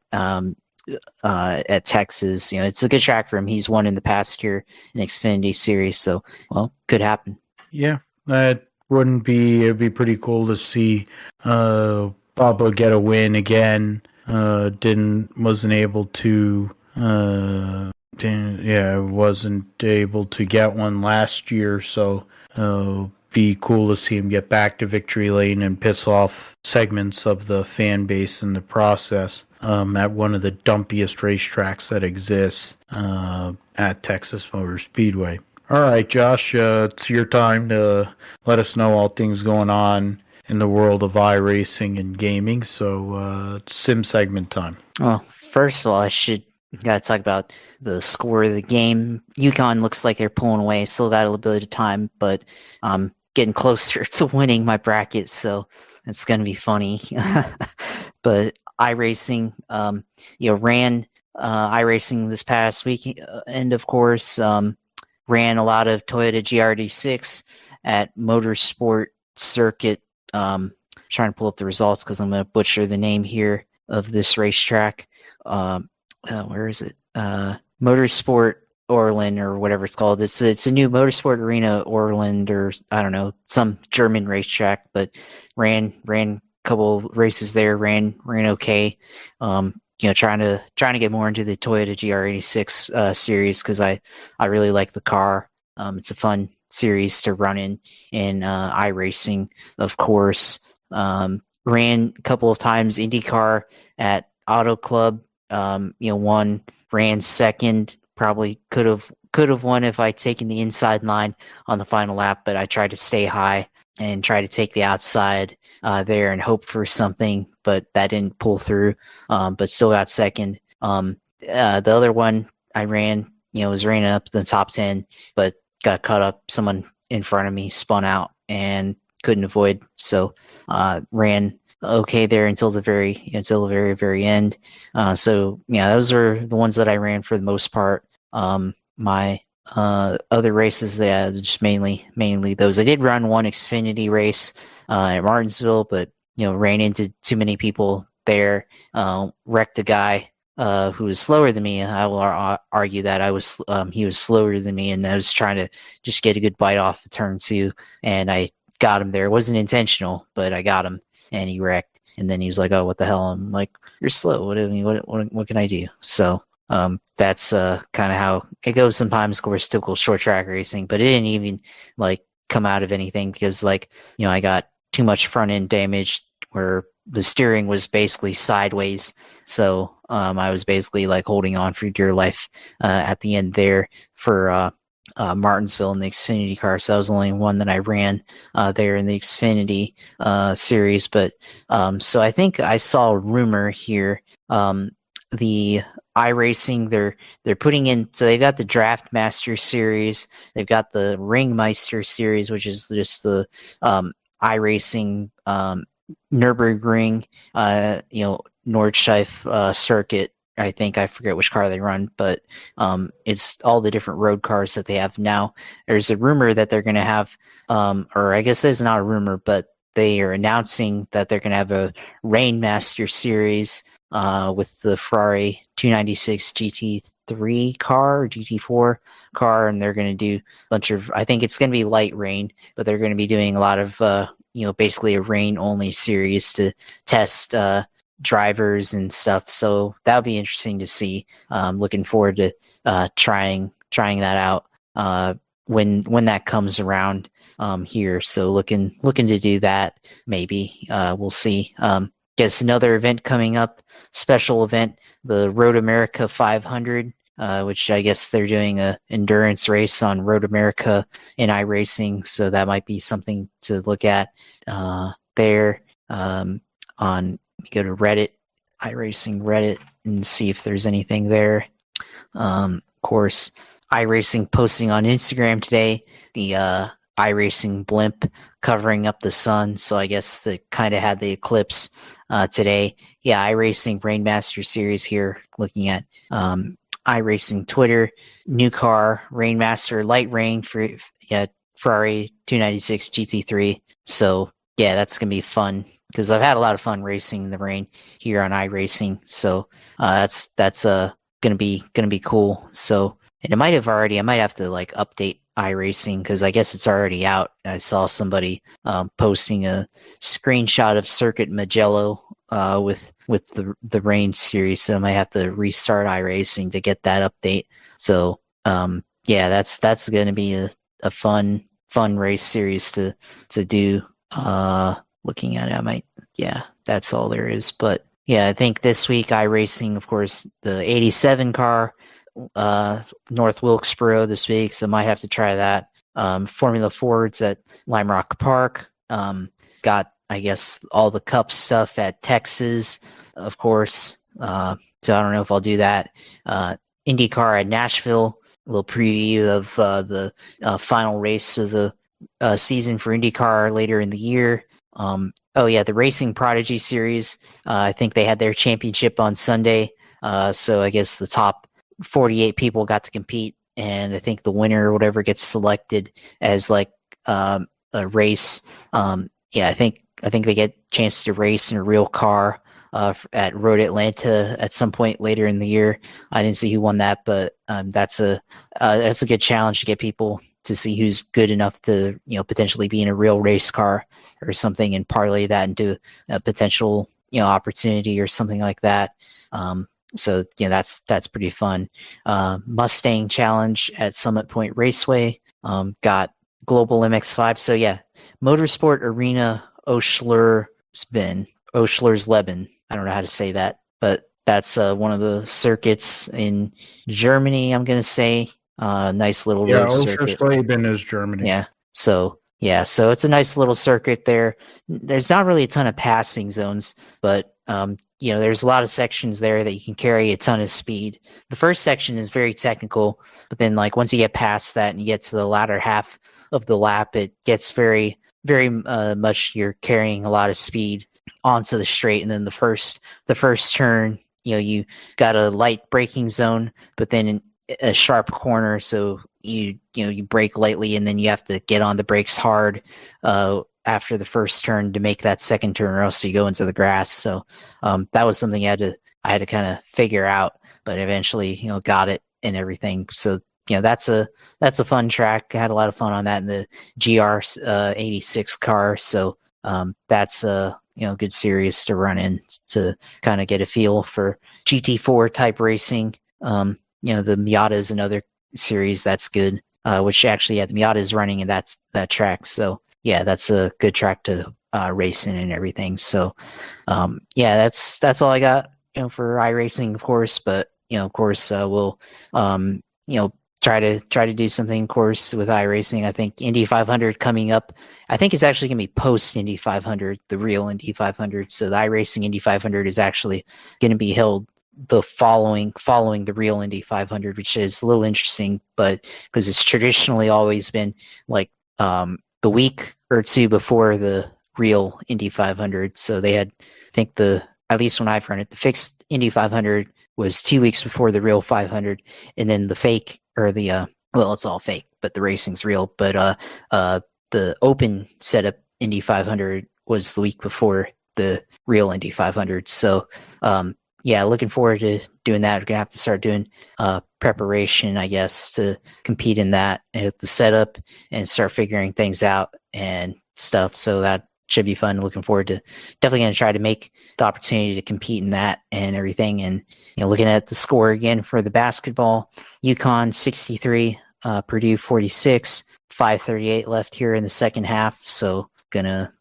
Texas. It's a good track for him. He's won in the past year in Xfinity Series, so could happen. Yeah, that wouldn't be. It'd be pretty cool to see Bubba get a win again. Wasn't able to get one last year, so be cool to see him get back to victory lane and piss off segments of the fan base in the process at one of the dumpiest racetracks that exists at Texas Motor Speedway. All right, Josh, it's your time to let us know all things going on in the world of iRacing and gaming, so it's sim segment time. Well, first of all, got to talk about the score of the game. UConn looks like they're pulling away. Still got a little bit of time, but getting closer to winning my bracket, so it's going to be funny. But iRacing, ran iRacing this past week, and of course, ran a lot of Toyota GRD6 at Motorsport Circuit. Trying to pull up the results because I'm going to butcher the name here of this racetrack. Where is it? Motorsport Orland or whatever it's called. It's a new Motorsport Arena Orland, or I don't know, some German racetrack, but ran a couple races there, ran okay. Trying to get more into the Toyota GR86 series because I really like the car. It's a fun series to run in iRacing, of course. Ran a couple of times IndyCar at Auto Club. Won, ran second. Probably could have won if I'd taken the inside line on the final lap, but I tried to stay high and try to take the outside there and hope for something, but that didn't pull through. But still got second. The other one I ran, was ran up in the top 10, but got caught up. Someone in front of me spun out and couldn't avoid. So ran okay there until the very very end. So yeah, those are the ones that I ran for the most part. My other races, that just mainly those. I did run one Xfinity race at Martinsville, but ran into too many people there. Wrecked a guy who was slower than me. I will argue that he was slower than me, and I was trying to just get a good bite off the turn 2, and I got him there. It wasn't intentional, but I got him, and he wrecked. And then he was like, "Oh, what the hell?" I'm like, "You're slow. What can I do?" So that's kind of how it goes sometimes. Of course, typical short track racing, but it didn't even come out of anything because I got too much front end damage where the steering was basically sideways. So I was basically holding on for dear life at the end there for Martinsville in the Xfinity car. So that was the only one that I ran there in the Xfinity series. But so I think I saw a rumor here. The iRacing, they're putting in, so they've got the Draft Master series, they've got the Ringmeister series, which is just the iRacing Nürburgring Nordschleife circuit I think I forget which car they run, but it's all the different road cars that they have now. There's a rumor that they're going to have, or I guess it's not a rumor, but they are announcing that they're going to have a Rainmaster series with the Ferrari 296 GT3 car or GT4 car, and they're going to do a bunch of, I think it's going to be light rain, but they're going to be doing a lot of, basically a rain-only series to test drivers and stuff. So that'll be interesting to see. Looking forward to trying that out when that comes around here. So looking to do that. Maybe we'll see. Guess another event coming up, special event, the Road America 500, which I guess they're doing a endurance race on Road America in iRacing. So that might be something to look at there. Go to Reddit, iRacing Reddit, and see if there's anything there. Of course, iRacing posting on Instagram today, the iRacing blimp covering up the sun. So I guess they kind of had the eclipse today. Yeah, iRacing Rainmaster series here, looking at iRacing Twitter, new car, Rainmaster, light rain for Ferrari 296 GT3. So yeah, that's going to be fun, because I've had a lot of fun racing in the rain here on iRacing. So that's gonna be cool. So, and I might have to like update iRacing, because I guess it's already out. I saw somebody posting a screenshot of Circuit Magello with the rain series. So I might have to restart iRacing to get that update. So yeah, that's gonna be a fun race series to do. Looking at it, that's all there is. But yeah, I think this week iRacing, of course, the 87 car, North Wilkesboro this week, so might have to try that. Formula Fords at Lime Rock Park. Got, I guess, all the Cup stuff at Texas, of course. So I don't know if I'll do that. IndyCar at Nashville, a little preview of the final race of the season for IndyCar later in the year. The Racing Prodigy Series. I think they had their championship on Sunday. So I guess the top 48 people got to compete, and I think the winner or whatever gets selected as like a race. I think they get a chance to race in a real car at Road Atlanta at some point later in the year. I didn't see who won that, but that's a good challenge to get people to see who's good enough to, potentially be in a real race car or something, and parlay that into a potential, opportunity or something like that. So that's pretty fun. Mustang Challenge at Summit Point Raceway. Got Global MX5. So yeah, Motorsport Arena Oschlersleben. I don't know how to say that, but that's one of the circuits in Germany, I'm going to say. Nice little road circuit. Oschlersleben is Germany. Yeah. So it's a nice little circuit there. There's not really a ton of passing zones, but there's a lot of sections there that you can carry a ton of speed. The first section is very technical, but then like once you get past that and you get to the latter half of the lap, it gets very, very much you're carrying a lot of speed onto the straight. And then the first turn, you got a light braking zone, but then a sharp corner, so you brake lightly, and then you have to get on the brakes hard after the first turn to make that second turn, or else you go into the grass. So that was something I had to kind of figure out, but eventually got it and everything. So that's a fun track. I had a lot of fun on that in the GR 86 car. So that's a good series to run in to kind of get a feel for GT4 type racing. The Miata is another series that's good, which actually, the Miata is running in that track. So yeah, that's a good track to race in and everything. So that's all I got, for iRacing, of course. But of course, we'll try to do something, of course, with iRacing. I think Indy 500 coming up. I think it's actually going to be post Indy 500, the real Indy 500. So the iRacing Indy 500 is actually going to be held the following the real Indy 500, which is a little interesting, but because it's traditionally always been like the week or two before the real Indy 500. So they had, I think at least when I've run it, the fixed Indy 500 was 2 weeks before the real 500, and then the fake or the well, it's all fake, but the racing's real. But the open setup Indy 500 was the week before the real Indy 500. So yeah, looking forward to doing that. We're gonna have to start doing preparation, I guess, to compete in that and the setup and start figuring things out and stuff. So that should be fun. Looking forward to definitely going to try to make the opportunity to compete in that and everything. And, you know, looking at the score again for the basketball, UConn 63, Purdue 46, 5:38 left here in the second half. So gonna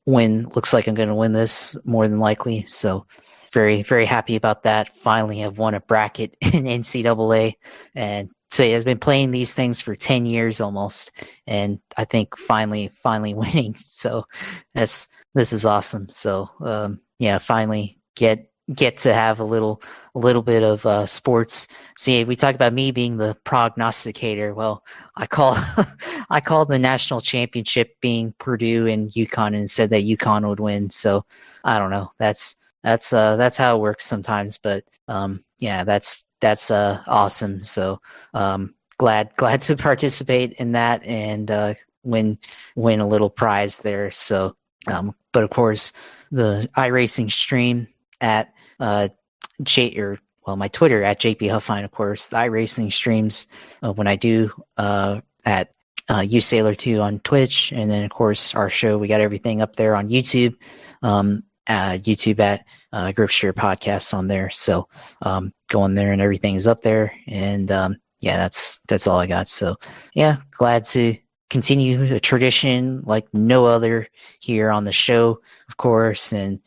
win. Looks like I'm going to win this more than likely. So very, very happy about that. Finally have won a bracket in NCAA, and so I've been playing these things for 10 years almost, and I think finally winning. So this is awesome. So yeah, finally get to have a little bit of sports. See, we talk about me being the prognosticator. Well, I call the national championship being Purdue and UConn, and said that UConn would win. So I don't know. That's how it works sometimes. But yeah, that's awesome. So glad to participate in that and win a little prize there. So but of course the iRacing stream at my Twitter at JP Huffine, of course, the iRacing streams when I do at uSailor2 on Twitch, and then of course our show, we got everything up there on YouTube. YouTube at Gripster Podcasts on there. So go on there and everything is up there. And yeah, that's all I got. So yeah, glad to continue a tradition like no other here on the show, of course, and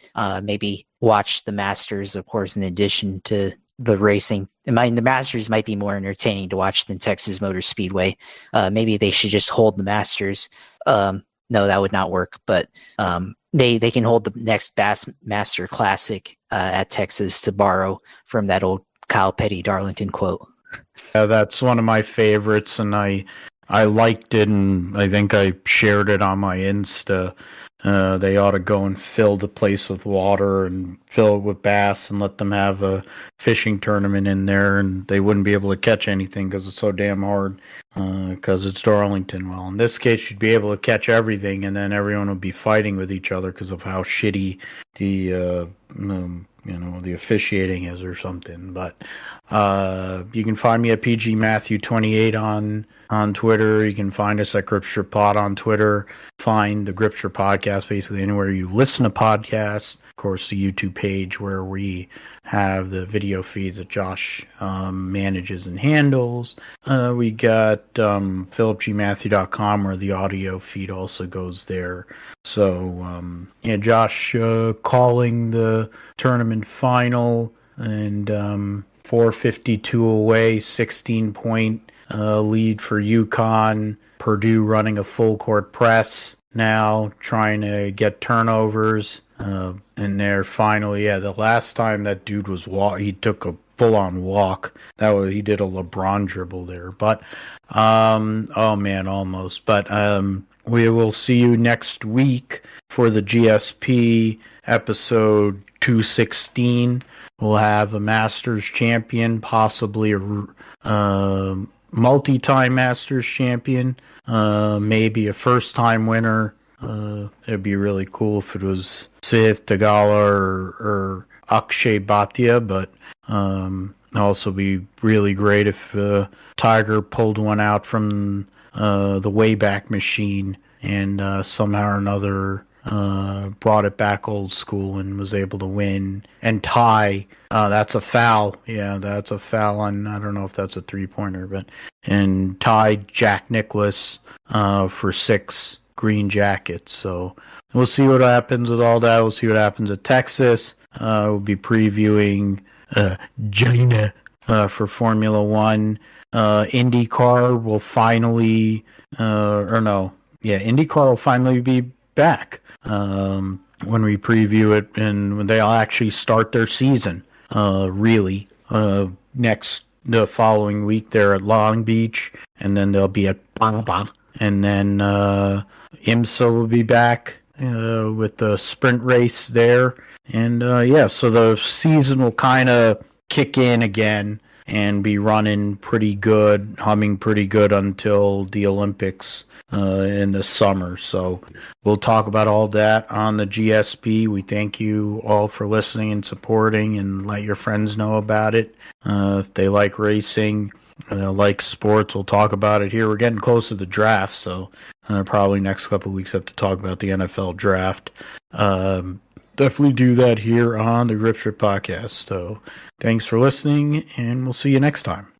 maybe watch the Masters, of course, in addition to the racing. The Masters might be more entertaining to watch than Texas Motor Speedway. Maybe they should just hold the Masters. No, that would not work, but they can hold the next Master Classic at Texas, to borrow from that old Kyle Petty Darlington quote. Yeah, that's one of my favorites, and I liked it, and I think I shared it on my Insta. They ought to go and fill the place with water and fill it with bass and let them have a fishing tournament in there, and they wouldn't be able to catch anything because it's so damn hard because it's Darlington. Well, in this case, you'd be able to catch everything, and then everyone would be fighting with each other because of how shitty the the officiating is or something. But you can find me at PG Matthew 28 on Twitter. You can find us at Gripster Pod on Twitter. Find the Gripster Podcast basically anywhere you listen to podcasts. Of course, the YouTube page where we have the video feeds that Josh manages and handles. We got philipgmatthew.com where the audio feed also goes there. So, yeah, Josh calling the tournament final, and 4:52 away, 16-point lead for UConn. Purdue running a full court press now, trying to get turnovers. And they're finally, the last time that dude was he took a full-on walk. He did a LeBron dribble there. But, oh man, almost. But we will see you next week for the GSP episode 216. We'll have a Masters champion, possibly a multi-time Masters champion, maybe a first-time winner. It'd be really cool if it was Sahith Theegala or Akshay Bhatia, but also be really great if Tiger pulled one out from the Wayback Machine and somehow or another brought it back old school and was able to win. And Ty, that's a foul. Yeah, that's a foul. And I don't know if that's a three-pointer, but and Ty Jack Nicklaus for 6 green jackets. So we'll see what happens with all that. We'll see what happens at Texas. We'll be previewing China for Formula One. IndyCar will finally, IndyCar will finally be back when we preview it, and when they'll actually start their season. The following week they're at Long Beach, and then they'll be at Baba, and then IMSA will be back with the sprint race there, and so the season will kind of kick in again and be running pretty good, humming pretty good until the Olympics in the summer. So we'll talk about all that on the GSP. We thank you all for listening and supporting, and let your friends know about it. If they like racing, like sports, we'll talk about it here. We're getting close to the draft, so probably next couple of weeks have to talk about the NFL draft. Definitely do that here on the Grip Strip Podcast. So thanks for listening, and we'll see you next time.